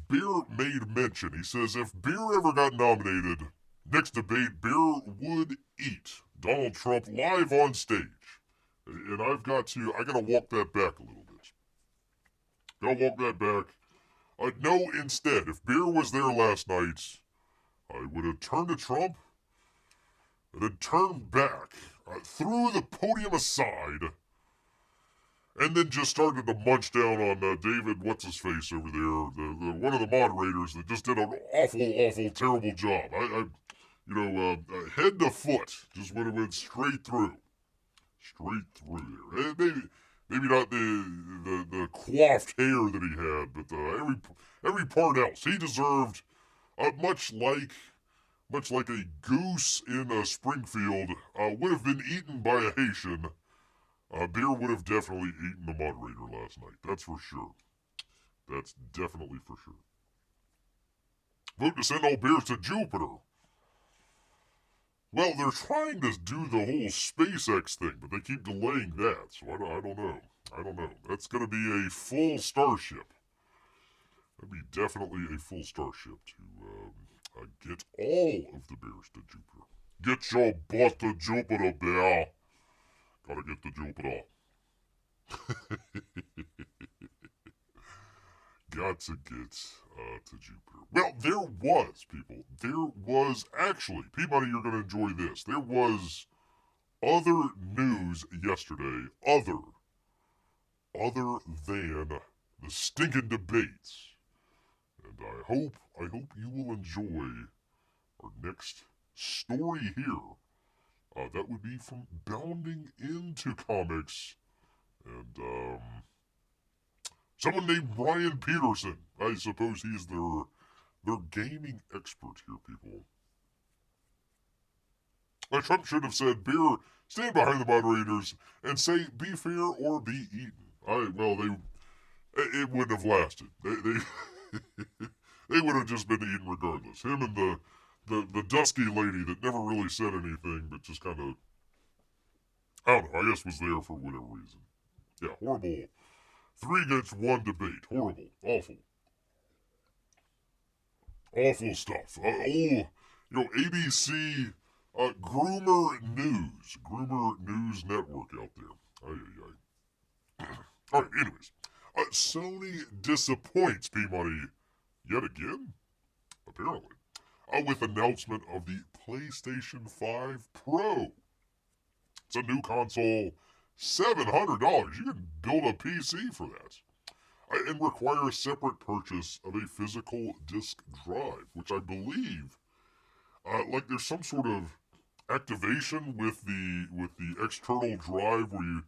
Beer made mention. He says if Beer ever got nominated, next debate, Beer would eat Donald Trump live on stage. And I gotta walk that back a little bit. Gotta walk that back. No, instead, if Beer was there last night, I would have turned to Trump and then turned back, threw the podium aside, and then just started to munch down on David, what's-his-face over there, one of the moderators that just did an awful, terrible job. Head to foot, just went straight through. Straight through there. Maybe not the coiffed hair that he had, but every part else. He deserved, much like a goose in Springfield would have been eaten by a Haitian, Beer would have definitely eaten the moderator last night. That's for sure. That's definitely for sure. Vote to send all beers to Jupiter. Well, they're trying to do the whole SpaceX thing, but they keep delaying that, so I don't know. That's going to be a full starship. That'd be definitely a full starship to get all of the bears to Jupiter. Get your butt to Jupiter, Bear. Gotta get to Jupiter. Got to get to Jupiter. Well, there was actually, Peabody, you're going to enjoy this. There was other news yesterday, other than the stinking debates. And I hope you will enjoy our next story here. That would be from Bounding Into Comics. And, someone named Brian Peterson. I suppose he's their gaming expert here, people. Trump should have said, Beer, stand behind the moderators and say, be fair or be eaten. It wouldn't have lasted. They would have just been eaten regardless. Him and the dusky lady that never really said anything, but just kind of, I don't know, I guess was there for whatever reason. Yeah, horrible. 3 against 1 debate. Horrible. Awful. Awful stuff. ABC, Groomer News Network out there. Alright, anyways. Sony disappoints P-Money yet again, apparently, with announcement of the PlayStation 5 Pro. It's a new console, $700. You can build a PC for that. And require a separate purchase of a physical disk drive, which I believe, there's some sort of activation with the external drive where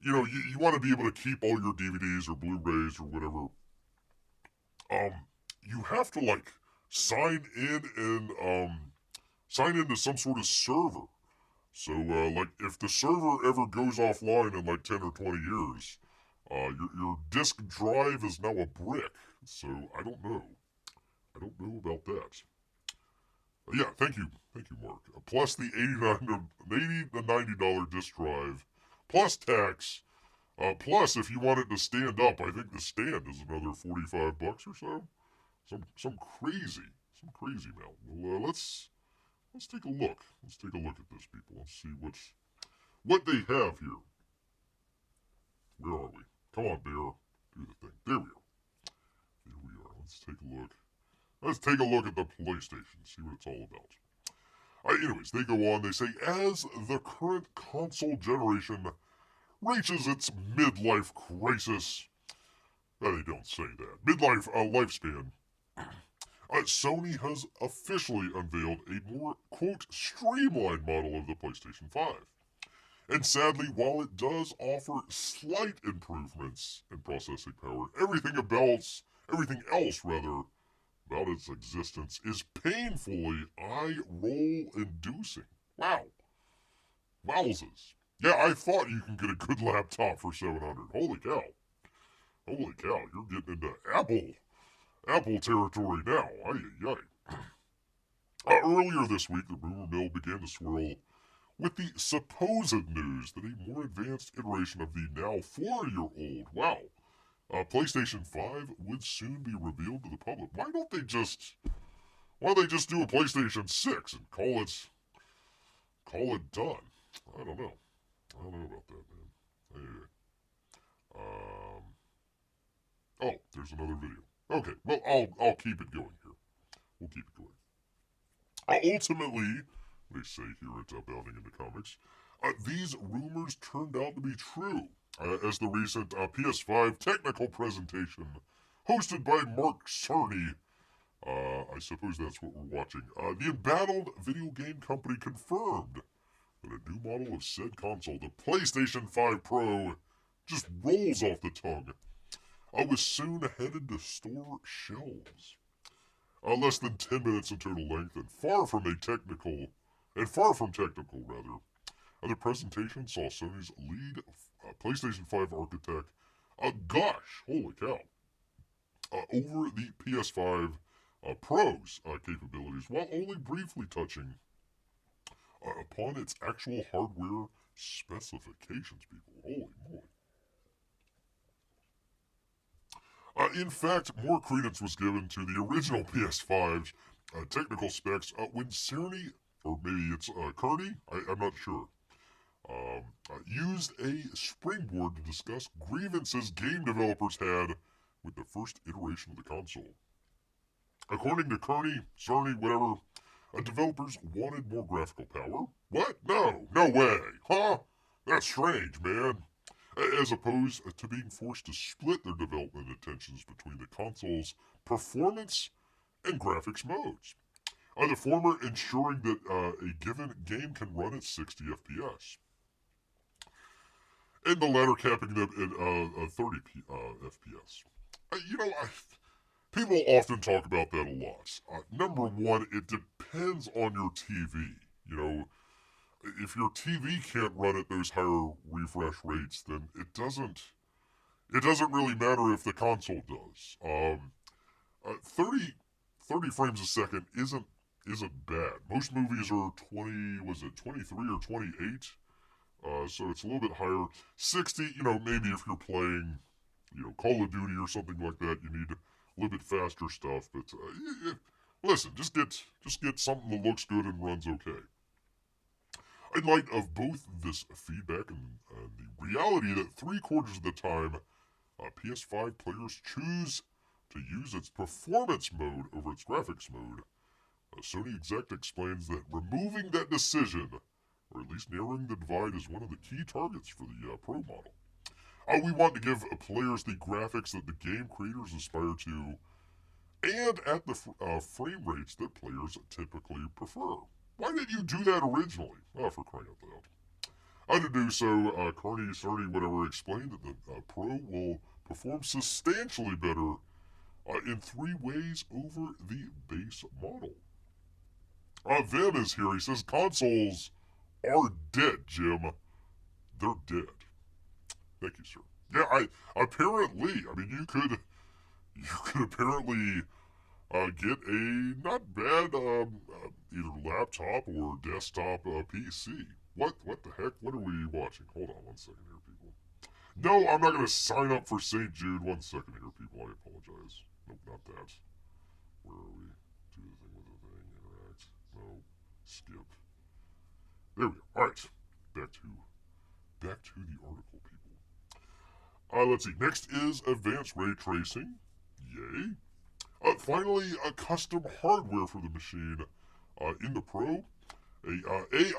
you want to be able to keep all your DVDs or Blu-rays or whatever. You have to sign in and sign into some sort of server. So if the server ever goes offline in 10 or 20 years, your disk drive is now a brick. So I don't know about that. Yeah, thank you, Mark. Plus the $80 to $90 disk drive, plus tax. Plus, if you want it to stand up, I think the stand is another $45 or so. Some crazy amount. Well, let's take a look. Let's take a look at this, people. Let's see what they have here. Where are we? Come on, Bear. Do the thing. There we are. Here we are. Let's take a look. Let's take a look at the PlayStation. See what it's all about. Anyways, they go on. They say, as the current console generation reaches its midlife crisis. They don't say that. Midlife lifespan. Sony has officially unveiled a more, quote, streamlined model of the PlayStation 5. And sadly, while it does offer slight improvements in processing power, everything else about its existence is painfully eye-roll inducing. Wow. Wowzers. Yeah, I thought you can get a good laptop for $700. Holy cow. Holy cow, you're getting into Apple territory now. Ay. Earlier this week, the rumor mill began to swirl with the supposed news that a more advanced iteration of the now 4-year-old, PlayStation 5 would soon be revealed to the public. Why don't they just do a PlayStation 6 and call it done? I don't know. I don't know about that, man. Anyway. Oh, there's another video. Okay, well, I'll keep it going here. We'll keep it going. Ultimately, they say here at Bounding into Comics, these rumors turned out to be true, as the recent PS5 technical presentation, hosted by Marc Cerny, I suppose that's what we're watching, the embattled video game company confirmed that a new model of said console, the PlayStation 5 Pro, just rolls off the tongue, was soon headed to store shelves. Less than 10 minutes in total length, and far from technical, rather. The presentation saw Sony's lead PlayStation 5 architect, holy cow, over the PS5 Pro's capabilities, while only briefly touching upon its actual hardware specifications, people. Holy moly. In fact, more credence was given to the original PS5's technical specs when Cerny, or maybe it's Kearney, I'm not sure, used a springboard to discuss grievances game developers had with the first iteration of the console. According to Kearney, Cerny, whatever, developers wanted more graphical power. What? No way. Huh? That's strange, man. As opposed to being forced to split their development attentions between the console's performance and graphics modes. The former ensuring that a given game can run at 60 FPS, and the latter capping them at 30 FPS. People often talk about that a lot. Number one, it depends on your TV. If your TV can't run at those higher refresh rates, then it doesn't really matter if the console does. 30 frames a second isn't bad. Most movies are 23 or 28? So it's a little bit higher. 60, maybe if you're playing, Call of Duty or something like that, you need a little bit faster stuff. But listen, just get something that looks good and runs okay. In light of both this feedback and the reality that 3/4 of the time PS5 players choose to use its performance mode over its graphics mode, Sony exec explains that removing that decision, or at least narrowing the divide, is one of the key targets for the Pro model. We want to give players the graphics that the game creators aspire to, and at the frame rates that players typically prefer. Why didn't you do that originally? For crying out loud. To do so, Kearney, Cerny, whatever, explained that the Pro will perform substantially better in 3 ways over the base model. Vim is here. He says, consoles are dead, Jim. They're dead. Thank you, sir. Yeah, apparently, you could apparently get a not bad either laptop or desktop PC. What the heck? What are we watching? Hold on 1 second here, people. No, I'm not going to sign up for St. Jude. 1 second here, people. I apologize. Nope, not that. Where are we? Do the thing with the thing. Interact. No. Skip. There we go. All right. Back to the article, people. Let's see. Next is advanced ray tracing. Yay. Finally, a custom hardware for the machine in the Pro.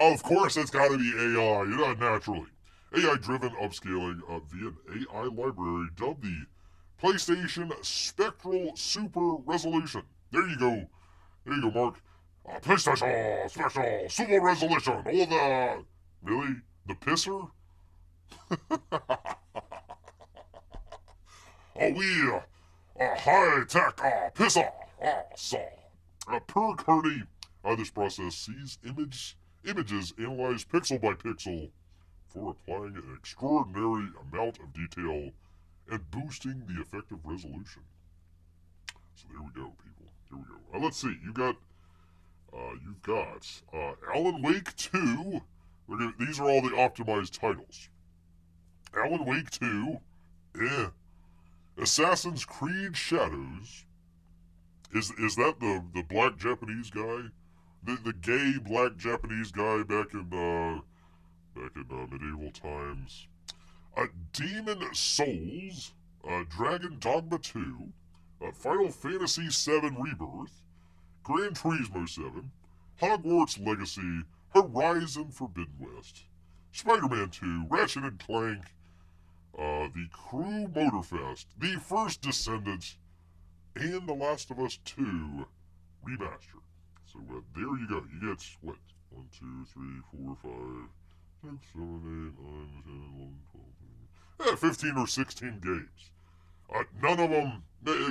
Of course, it's got to be AI, naturally. AI-driven upscaling via an AI library dubbed the PlayStation Spectral Super Resolution. There you go. There you go, Marc. PlayStation Special Civil Resolution. All the... Really? The pisser? We high-tech pisser saw. Per Kearney, this process sees images analyzed pixel by pixel for applying an extraordinary amount of detail and boosting the effective resolution. So there we go, people. Here we go. Let's see. You've got Alan Wake 2. These are all the optimized titles. Alan Wake 2. Assassin's Creed Shadows. Is that the black Japanese guy? The gay black Japanese guy back in medieval times. Demon Souls. Dragon Dogma 2. Final Fantasy VII Rebirth. Gran Turismo 7. Hogwarts Legacy. Horizon Forbidden West. Spider-Man 2. Ratchet and Clank. The Crew Motorfest, The First Descendant, and The Last of Us 2 Remastered. So there you go. You get, what? 1, 2, 3, 4, 5, 6, 7, 8, 9, 10, 11, 12, 15 or 16 games. None of them,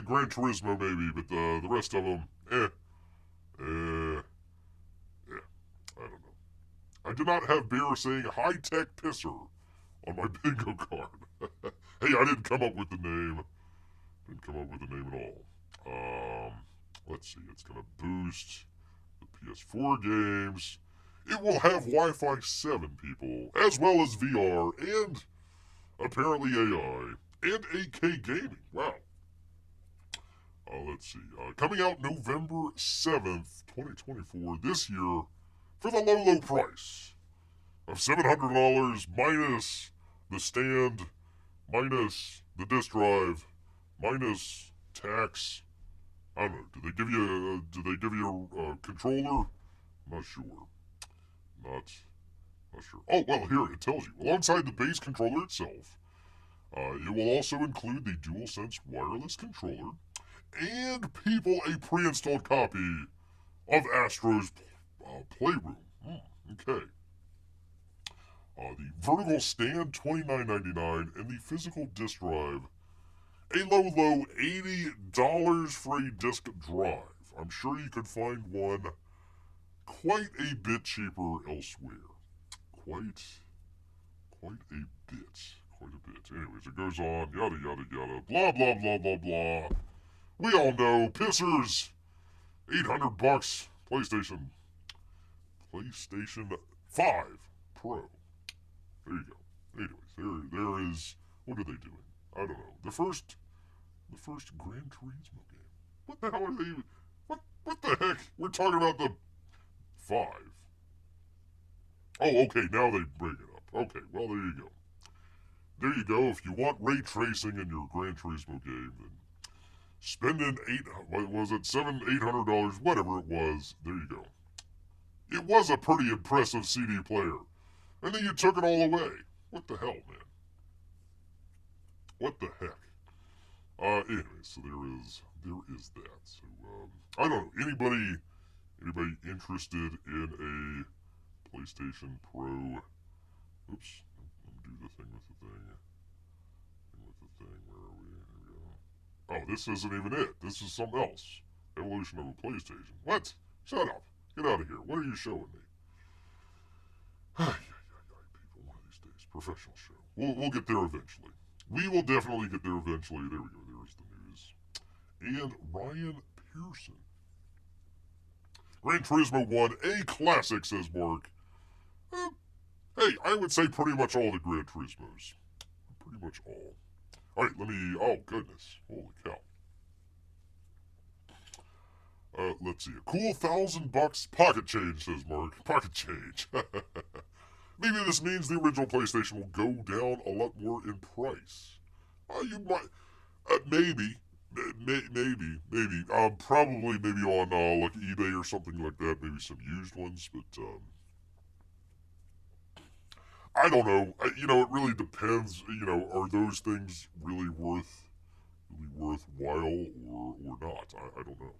Gran Turismo maybe, but the rest of them, I don't know. I did not have Bear saying high-tech pisser on my bingo card. Hey, I didn't come up with the name. Didn't come up with the name at all. Let's see. It's going to boost the PS4 games. It will have Wi-Fi 7, people, as well as VR, and apparently AI, and 8K gaming. Wow. Let's see. Coming out November 7th, 2024, this year, for the low price of $700 minus the stand, minus the disk drive, minus tax. I don't know. Do they give you a controller? Not sure. Not sure. Oh, well, here it tells you. Alongside the base controller itself, it will also include the DualSense wireless controller and people a pre-installed copy of Astro's Playroom. Okay. The vertical stand, $29.99, and the physical disk drive, a low $80 for a disk drive. I'm sure you could find one quite a bit cheaper elsewhere. Quite a bit. Anyways, it goes on, yada, yada, yada, blah, blah, blah, blah, blah. We all know, pissers, $800, PlayStation 5 Pro. There you go. Anyways, there is, what are they doing? I don't know. The first Gran Turismo game. What the hell are they even, what the heck? We're talking about the 5. Oh, okay, now they bring it up. Okay, well, there you go. There you go. If you want ray tracing in your Gran Turismo game, then spending $800, whatever it was, there you go. It was a pretty impressive CD player. And then you took it all away. What the hell, man? What the heck? Anyway, so there is that. So, I don't know. Anybody interested in a PlayStation Pro? Oops. Let me do the thing with the thing. Where are we? Here we go. Oh, this isn't even it. This is something else. Evolution of a PlayStation. What? Shut up. Get out of here. What are you showing me? People, one of these days. Professional show. We'll get there eventually. We will definitely get there eventually. There we go. There's the news. And Ryan Pearson. Gran Turismo 1, a classic, says Marc. Hey, I would say pretty much all the Gran Turismos. Pretty much all. Alright, oh goodness. Holy cow. Let's see. A cool $1,000 pocket change, says Marc. Pocket change. Maybe this means the original PlayStation will go down a lot more in price. You might... maybe. Probably maybe on, like, eBay or something like that. Maybe some used ones, but, I don't know. It really depends. Are those things really worthwhile or not? I don't know.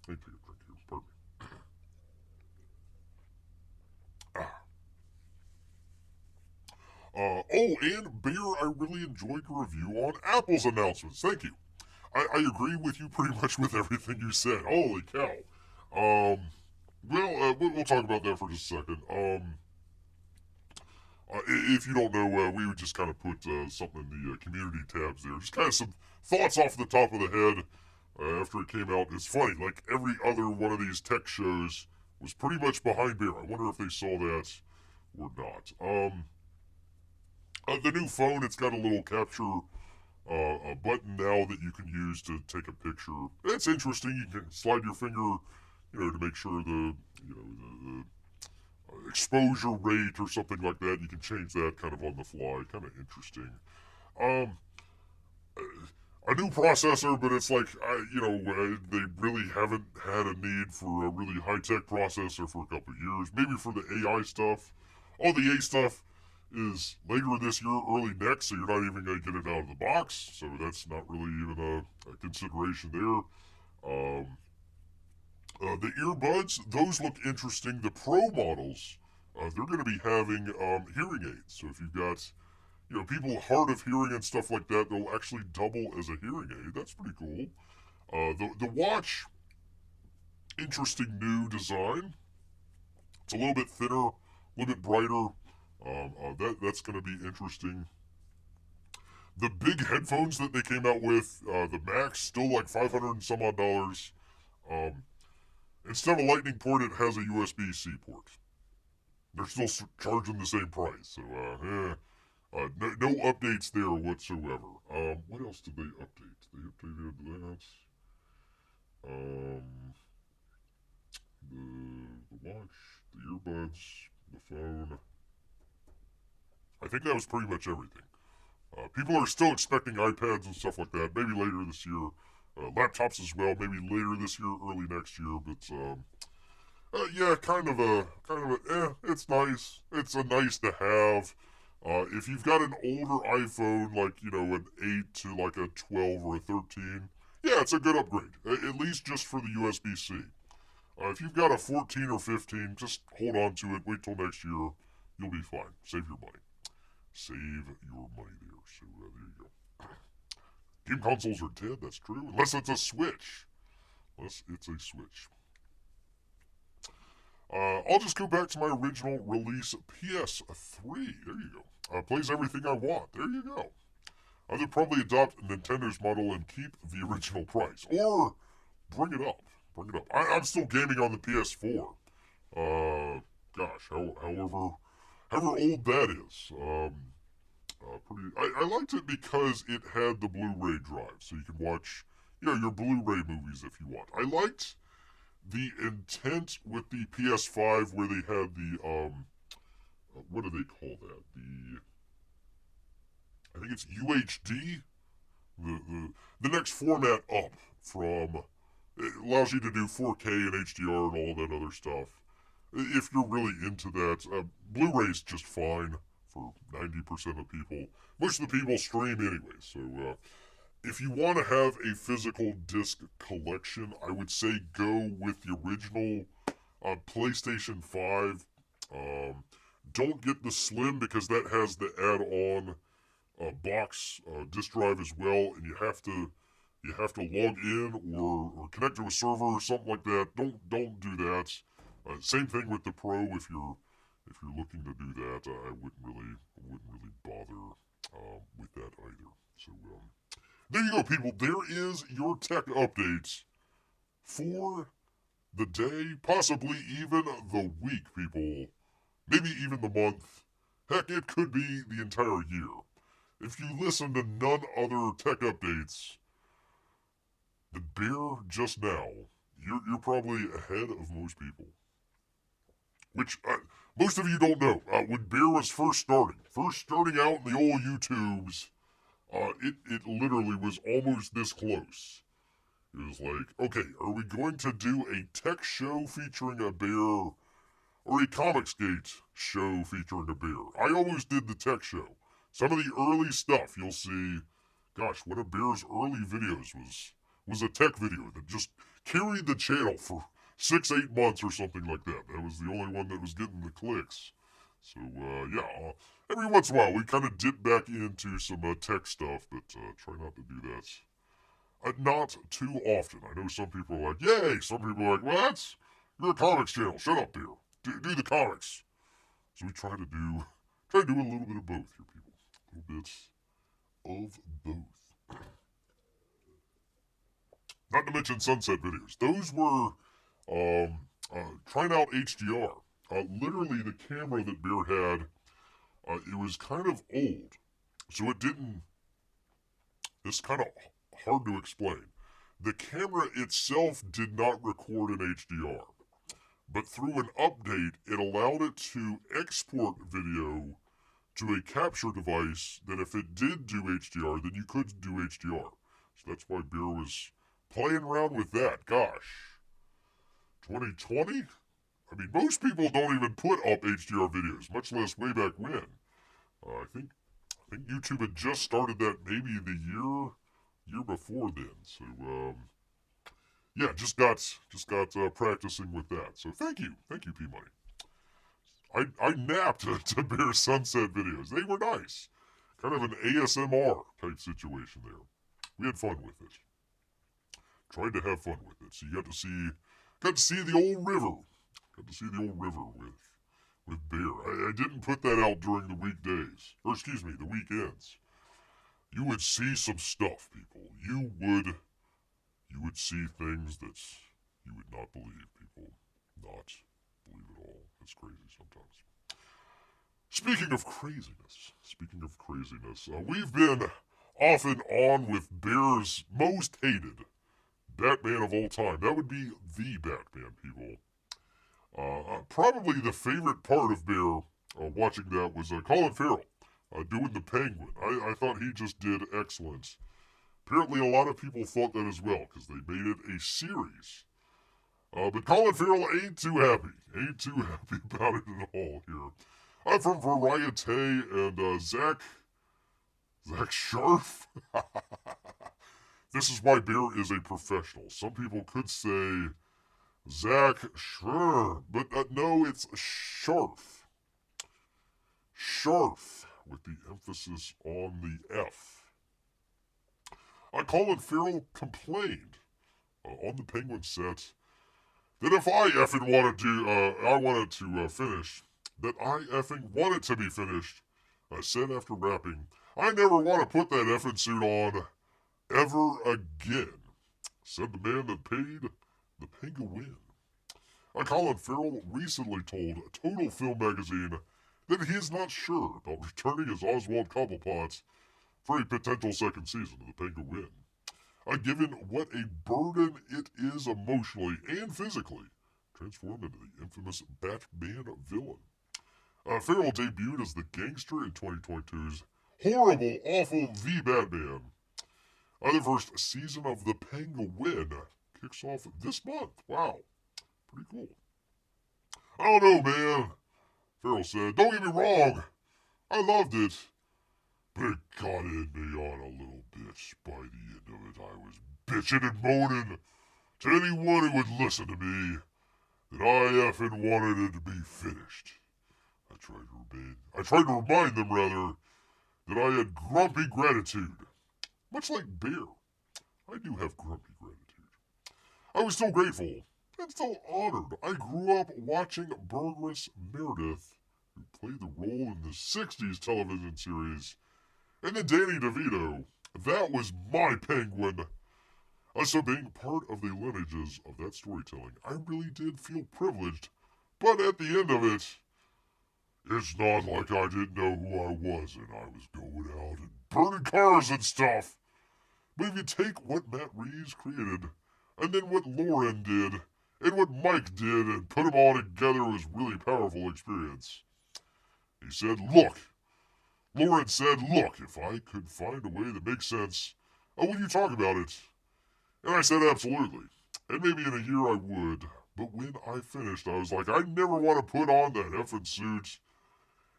Let me take a drink here. Pardon me. Oh, and Bear, I really enjoyed your review on Apple's announcements. Thank you. I agree with you pretty much with everything you said. Holy cow. We'll talk about that for just a second. If you don't know, we would just kind of put something in the community tabs there. Just kind of some thoughts off the top of the head after it came out. It's funny, like every other one of these tech shows was pretty much behind Bear. I wonder if they saw that or not. The new phone, it's got a little capture a button now that you can use to take a picture. It's interesting. You can slide your finger, to make sure the exposure rate or something like that. You can change that kind of on the fly. Kind of interesting. Um, a new processor, but it's like, they really haven't had a need for a really high-tech processor for a couple of years. Maybe for the AI stuff. All the A stuff is later this year, early next, so you're not even going to get it out of the box. So that's not really even a consideration there. The earbuds, those look interesting. The Pro models, they're going to be having hearing aids. So if you've got, people hard of hearing and stuff like that, they'll actually double as a hearing aid. That's pretty cool. The watch, interesting new design. It's a little bit thinner, a little bit brighter. That's going to be interesting. The big headphones that they came out with, the Max, still like $500 and some odd dollars. Instead of a lightning port, it has a USB-C port. They're still charging the same price, so no updates there whatsoever. What else did they update? They updated that. The watch, the earbuds, the phone. I think that was pretty much everything. People are still expecting iPads and stuff like that, maybe later this year. Laptops as well, maybe later this year, early next year. But yeah, it's nice. It's a nice to have. If you've got an older iPhone, like an 8 to like a 12 or a 13, yeah, it's a good upgrade. At least just for the USB-C. If you've got a 14 or 15, just hold on to it. Wait till next year. You'll be fine. Save your money. Save your money there. So there you go. Game consoles are dead, that's true. Unless it's a Switch. I'll just go back to my original release PS3. There you go. Plays everything I want. There you go. They'll probably adopt Nintendo's model and keep the original price. Or bring it up. I'm still gaming on the PS4. However old that is. I liked it because it had the Blu-ray drive, so you can watch, your Blu-ray movies if you want. I liked the intent with the PS5 where they had the, what do they call that? I think it's UHD? The next format up from, it allows you to do 4K and HDR and all that other stuff. If you're really into that, Blu-ray's just fine for 90% of people. Most of the people stream anyway, so if you want to have a physical disc collection, I would say go with the original PlayStation 5. Don't get the Slim because that has the add-on box disk drive as well, and you have to log in or connect to a server or something like that. Don't do that. Same thing with the Pro. If you're looking to do that, I wouldn't really bother with that either. So there you go, people. There is your tech updates for the day, possibly even the week, people. Maybe even the month. Heck, it could be the entire year. If you listen to none other tech updates than Bear just now, you're probably ahead of most people. Which most of you don't know. When Bear was first starting out in the old YouTubes, it literally was almost this close. It was like, okay, are we going to do a tech show featuring a bear or a Comicsgate show featuring a bear? I almost did the tech show. Some of the early stuff you'll see, gosh, one of Bear's early videos was a tech video that just carried the channel for 6-8 months or something like that. That was the only one that was getting the clicks. So, every once in a while we kind of dip back into some tech stuff, but try not to do that. Not too often. I know some people are like, yay! Some people are like, well, you're a comics channel. Shut up, here. Do the comics. So we try to do a little bit of both here, people. A little bit of both. Not to mention Sunset videos. Those were trying out HDR. Literally, the camera that Bear had, it was kind of old. So it didn't... It's kind of hard to explain. The camera itself did not record in HDR. But through an update, it allowed it to export video to a capture device that if it did do HDR, then you could do HDR. So that's why Bear was playing around with that. Gosh. 2020? I mean, most people don't even put up HDR videos, much less way back when. I think YouTube had just started that maybe the year before then. So, yeah, just got practicing with that. So thank you, P Money. I napped to Bear Sunset videos. They were nice, kind of an ASMR type situation there. We had fun with it. Tried to have fun with it. So you got to see the old river. Got to see the old river with Bear. I didn't put that out during the weekdays, or excuse me, the weekends. You would see some stuff, people. You would see things that you would not believe, people. Not believe at all. It's crazy sometimes. Speaking of craziness, we've been off and on with Bear's most hated Batman of all time. That would be the Batman, people. Probably the favorite part of Bear watching that was Colin Farrell doing the Penguin. I thought he just did excellent. Apparently, a lot of people thought that as well because they made it a series. But Colin Farrell ain't too happy about it at all here. From Variety and Zach Sharf. This is why Bear is a professional. Some people could say Zach Sure, but no, it's Sharf. Sharf, with the emphasis on the F. Colin Farrell complained on the Penguin set that if I effing wanted to finish, that I effing wanted to be finished. I said after rapping, I never want to put that effing suit on ever again, said the man that paid the Penguin. Colin Farrell recently told Total Film magazine that he is not sure about returning as Oswald Cobblepot for a potential second season of The Penguin. Given what a burden it is emotionally and physically, transformed into the infamous Batman villain. Farrell debuted as the gangster in 2022's horrible, awful The Batman. The first season of The Penguin kicks off this month. Wow. Pretty cool. I don't know, man, Farrell said. Don't get me wrong. I loved it. But it got in me on a little bit. By the end of it, I was bitching and moaning to anyone who would listen to me that I effing wanted it to be finished. I tried to remind them, rather, that I had grumpy gratitude. Much like Bear. I do have grumpy gratitude. I was still grateful and still honored. I grew up watching Burgess Meredith, who played the role in the 60s television series, and then Danny DeVito. That was my Penguin. So being part of the lineages of that storytelling, I really did feel privileged. But at the end of it, it's not like I didn't know who I was and I was going out and burning cars and stuff. But if you take what Matt Reeves created, and then what Lauren did, and what Mike did, and put them all together, it was a really powerful experience. He said, look. Lauren said, look, if I could find a way that makes sense, would you talk about it? And I said, absolutely. And maybe in a year I would. But when I finished, I was like, I never want to put on that effing suit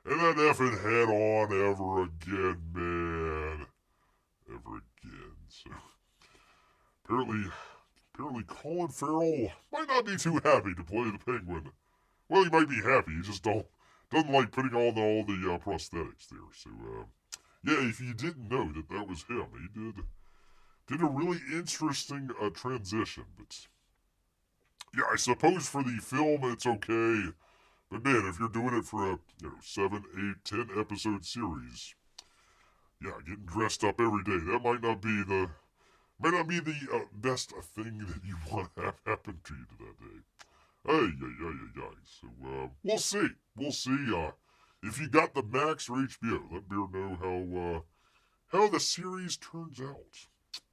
and that effing head on ever again, man. Ever again. So, apparently, apparently Colin Farrell might not be too happy to play the Penguin. Well, he might be happy, he just doesn't like putting on all the prosthetics there. So, yeah, if you didn't know that was him, he did a really interesting transition. But, yeah, I suppose for the film it's okay. But, man, if you're doing it for a 7, 8, 10 episode series, yeah, getting dressed up every day, that might not be the best thing that you want to have happen to you that day. So, we'll see. We'll see. If you got the Max or HBO, let Beer know how the series turns out.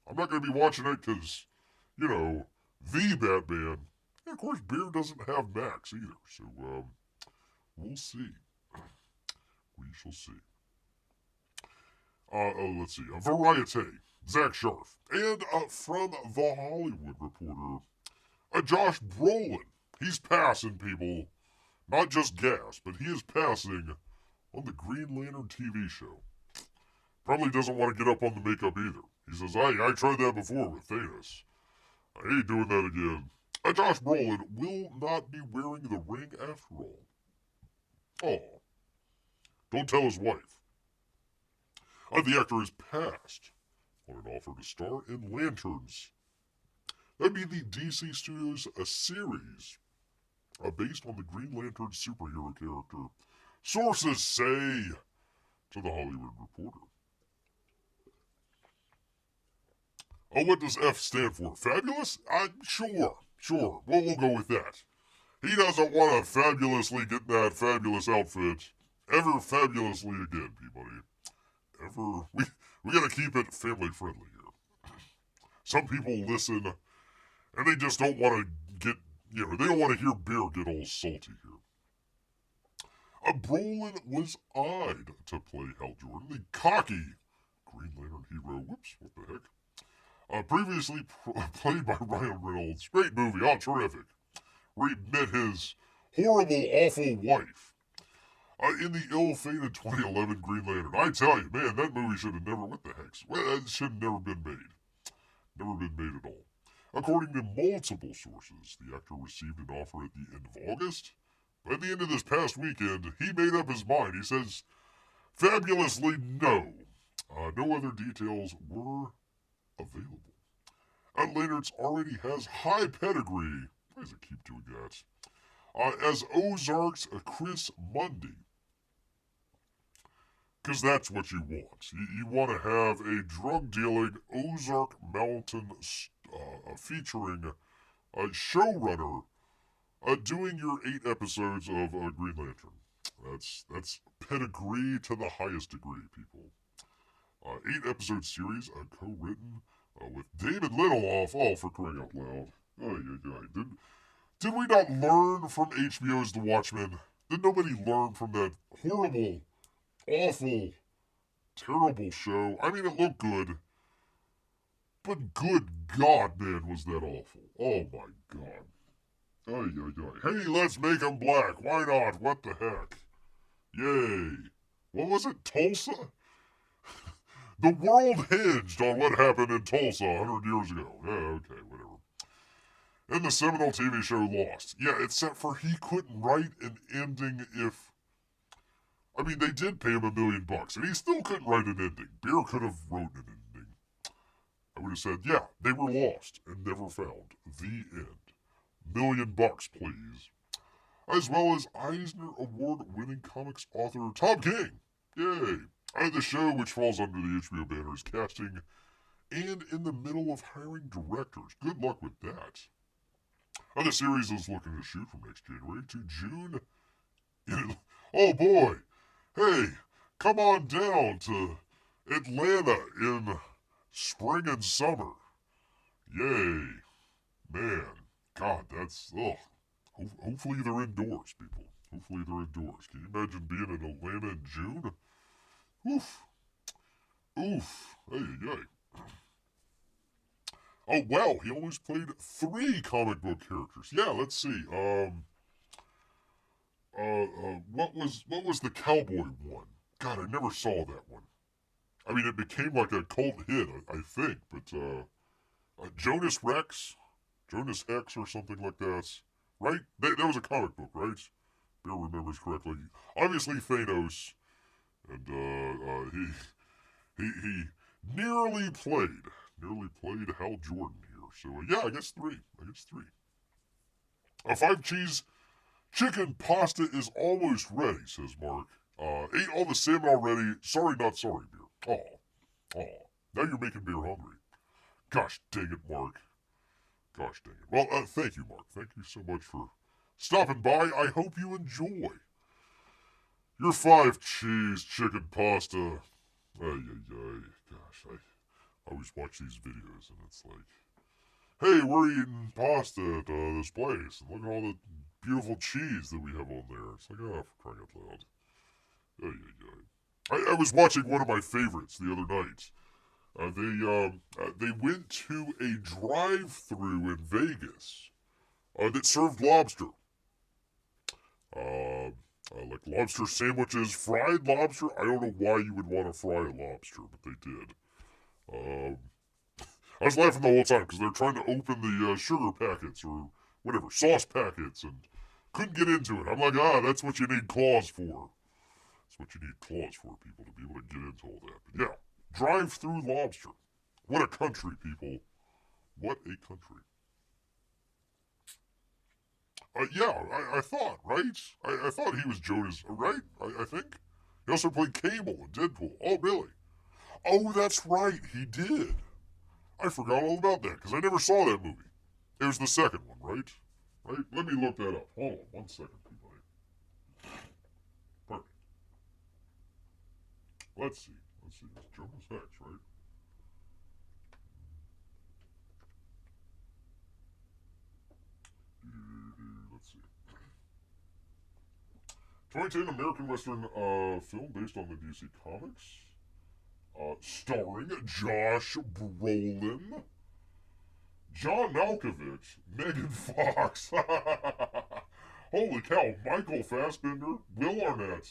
I'm not going to be watching it because, the Batman. And of course, Beer doesn't have Max either. So, we'll see. We shall see. Let's see. Variety. Zach Sharf. And from The Hollywood Reporter, Josh Brolin. He's passing, people. Not just gas, but he is passing on the Green Lantern TV show. Probably doesn't want to get up on the makeup either. He says, I tried that before with Thanos. I ain't doing that again. Josh Brolin will not be wearing the ring after all. Oh. Don't tell his wife. The actor is passed on an offer to star in Lanterns. That'd be the DC Studios series based on the Green Lantern superhero character. Sources say to The Hollywood Reporter. What does F stand for? Fabulous? Sure. We'll go with that. He doesn't want to fabulously get in that fabulous outfit ever fabulously again, Peabody. We gotta keep it family friendly here. Some people listen, and they just don't want to get, they don't want to hear Bear get all salty here. Brolin was eyed to play Hal Jordan, the cocky Green Lantern hero. Whoops, what the heck? Previously played by Ryan Reynolds. Great movie, terrific. Where he met his horrible, awful wife. In the ill-fated 2011 Green Lantern. I tell you, man, that movie should have never, what the heck? Well, it should have never been made. Never been made at all. According to multiple sources, the actor received an offer at the end of August. By the end of this past weekend, he made up his mind. He says, fabulously no. No other details were available. Lanterns already has high pedigree. Why does it keep doing that? As Ozark's Chris Mundy. Because that's what you want. You want to have a drug-dealing Ozark Mountain featuring a showrunner doing your 8 episodes of Green Lantern. That's pedigree to the highest degree, people. 8-episode series, co-written with David Lindelof, all for crying out loud. Did we not learn from HBO's The Watchmen? Did nobody learn from that horrible, awful, terrible show? I mean, it looked good. But good God, man, was that awful. Oh, my God. Hey, let's make him black. Why not? What the heck? Yay. What was it? Tulsa? The world hinged on what happened in Tulsa 100 years ago. Yeah, okay, whatever. And the seminal TV show Lost. Yeah, except for he couldn't write an ending if... I mean, they did pay him $1 million, and he still couldn't write an ending. Bear could have wrote an ending. I would have said, yeah, they were lost and never found. The end. $1 million, please. As well as Eisner Award-winning comics author Tom King. Yay. The show, which falls under the HBO banner, is casting and in the middle of hiring directors. Good luck with that. The series is looking to shoot from next January to June. Oh boy. Hey, come on down to Atlanta in spring and summer. Yay. Man. God, that's... Ugh. Hopefully they're indoors, people. Hopefully they're indoors. Can you imagine being in Atlanta in June? Oof. Hey. Oh, wow. He almost played 3 comic book characters. Yeah, let's see. What was the cowboy one? God, I never saw that one. I mean, it became like a cult hit, I think, but, Jonas Rex? Jonas Hex or something like that. Right? That was a comic book, right? Bear remembers correctly. Obviously Thanos, and he nearly played Hal Jordan here. So yeah, I guess three. 5 cheese chicken pasta is almost ready, says Marc. Ate all the salmon already. Sorry, not sorry, beer. Aw. Now you're making beer hungry. Gosh dang it, Marc. Gosh dang it. Well, thank you, Marc. Thank you so much for stopping by. I hope you enjoy your 5 cheese chicken pasta. Gosh, I always watch these videos and it's like, hey, we're eating pasta at this place, and look at all the beautiful cheese that we have on there. It's like, oh, for crying out loud. I was watching one of my favorites the other night. They went to a drive-through in Vegas that served lobster. Like lobster sandwiches, fried lobster. I don't know why you would want to fry a lobster, but they did. I was laughing the whole time because they're trying to open the sugar packets or whatever, sauce packets, and couldn't get into it. I'm like, that's what you need claws for. That's what you need claws for, people, to be able to get into all that. But yeah, drive-through lobster. What a country, people. What a country. I thought, right? I thought he was Jonas, right? I think. He also played Cable in Deadpool. Oh, really? Oh, that's right, he did. I forgot all about that, because I never saw that movie. It was the second one, right? Right? Let me look that up. Hold on, 1 second, people. Perfect. Let's see. It's Jonas Hex, right? Let's see. 2010 American Western film based on the DC Comics. Starring Josh Brolin, John Malkovich, Megan Fox. Holy cow, Michael Fassbender, Will Arnett,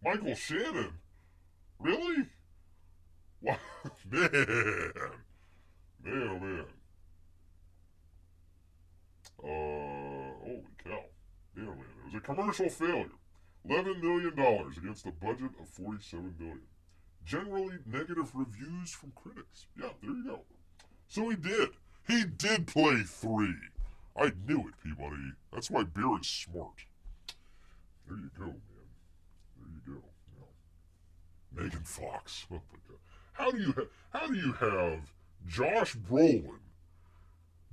Michael Shannon. Really? Wow. Man, oh man. Holy cow. Yeah, man. It was a commercial failure. $11 million against a budget of $47 million. Generally negative reviews from critics. Yeah, there you go. So he did. He did play 3. I knew it, Peabody. That's why beer is smart. There you go, man. There you go. Yeah. Megan Fox. Oh my god. How do you have Josh Brolin,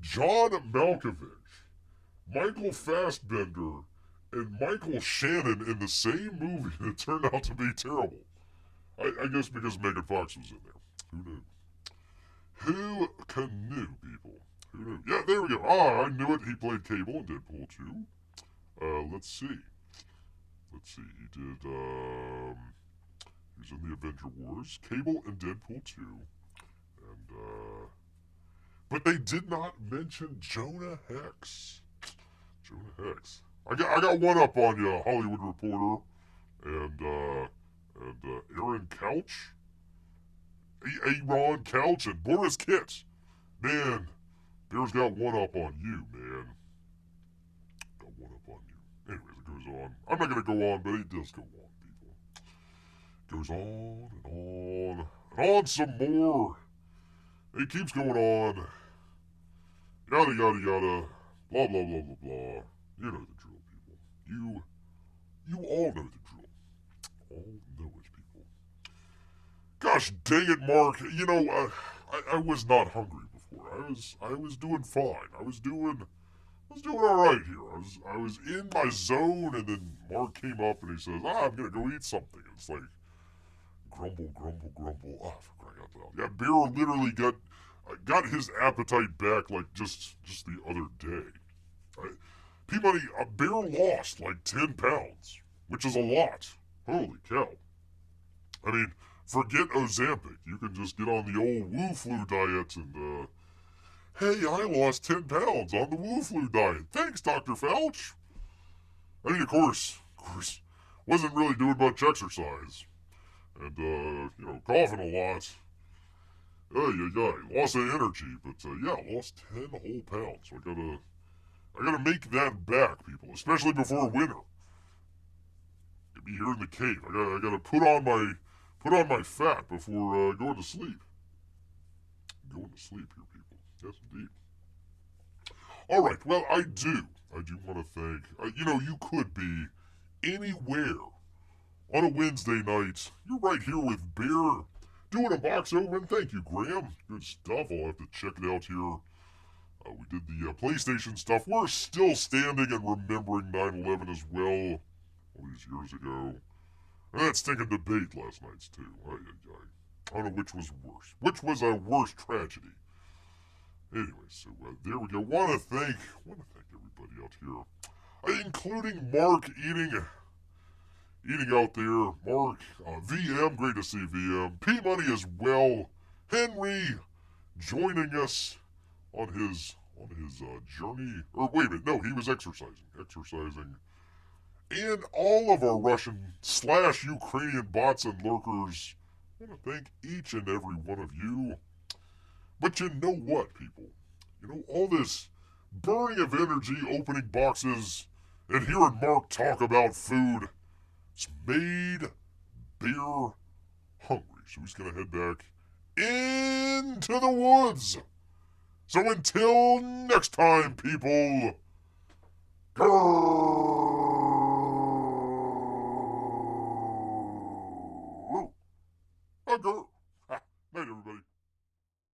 John Malkovich, Michael Fassbender, and Michael Shannon in the same movie that turned out to be terrible? I guess because Megan Fox was in there. Who knew? Who knew, people? Who knew? Yeah, there we go. I knew it. He played Cable in Deadpool 2. Let's see. He did, he was in the Avenger Wars, Cable in Deadpool 2. And, but they did not mention Jonah Hex. I got one up on you, Hollywood Reporter. And Aaron Couch, Aaron Couch, and Boris Kitts. Man, Bear's got one up on you, man. Got one up on you. Anyways, it goes on. I'm not going to go on, but it does go on, people. It goes on and on and on some more. It keeps going on. Yada, yada, yada. Blah, blah, blah, blah, blah. You know the drill, people. You all know the drill. All know it, people. Gosh dang it, Marc. You know, I was not hungry before. I was doing fine. I was doing all right here. I was in my zone, and then Marc came up and he says, I'm gonna go eat something. And it's like grumble, grumble, grumble. For crying out loud. Yeah, Bear literally got his appetite back like just the other day. Peabody, Bear lost like 10 pounds, which is a lot. Holy cow. I mean, forget Ozempic. You can just get on the old Wu Flu diet and, hey, I lost 10 pounds on the Wu Flu diet. Thanks, Dr. Fauch. I mean, of course, wasn't really doing much exercise. And, coughing a lot. Lost of energy, but lost 10 whole pounds. So I gotta make that back, people, especially before winter. I'll be here in the cave. I gotta put on my fat before going to sleep. Going to sleep here, people. Yes, indeed. All right. Well, I do want to thank. You could be anywhere on a Wednesday night. You're right here with Bear doing a box over, and thank you, Graham. Good stuff. I'll have to check it out here. We did the PlayStation stuff. We're still standing and remembering 9/11 as well, all these years ago. And that stinking debate last night's too. I don't know which was worse. Which was a worse tragedy? Anyway, so there we go. Want to thank everybody out here, including Marc eating out there. Marc, VM, great to see VM. P Money as well. Henry joining us on his journey. Or wait a minute, no, he was exercising. And all of our Russian/Ukrainian bots and lurkers. I want to thank each and every one of you. But you know what, people? All this burning of energy, opening boxes, and hearing Marc talk about food, it's made Bear hungry. So he's going to head back into the woods. So until next time, people, grrr.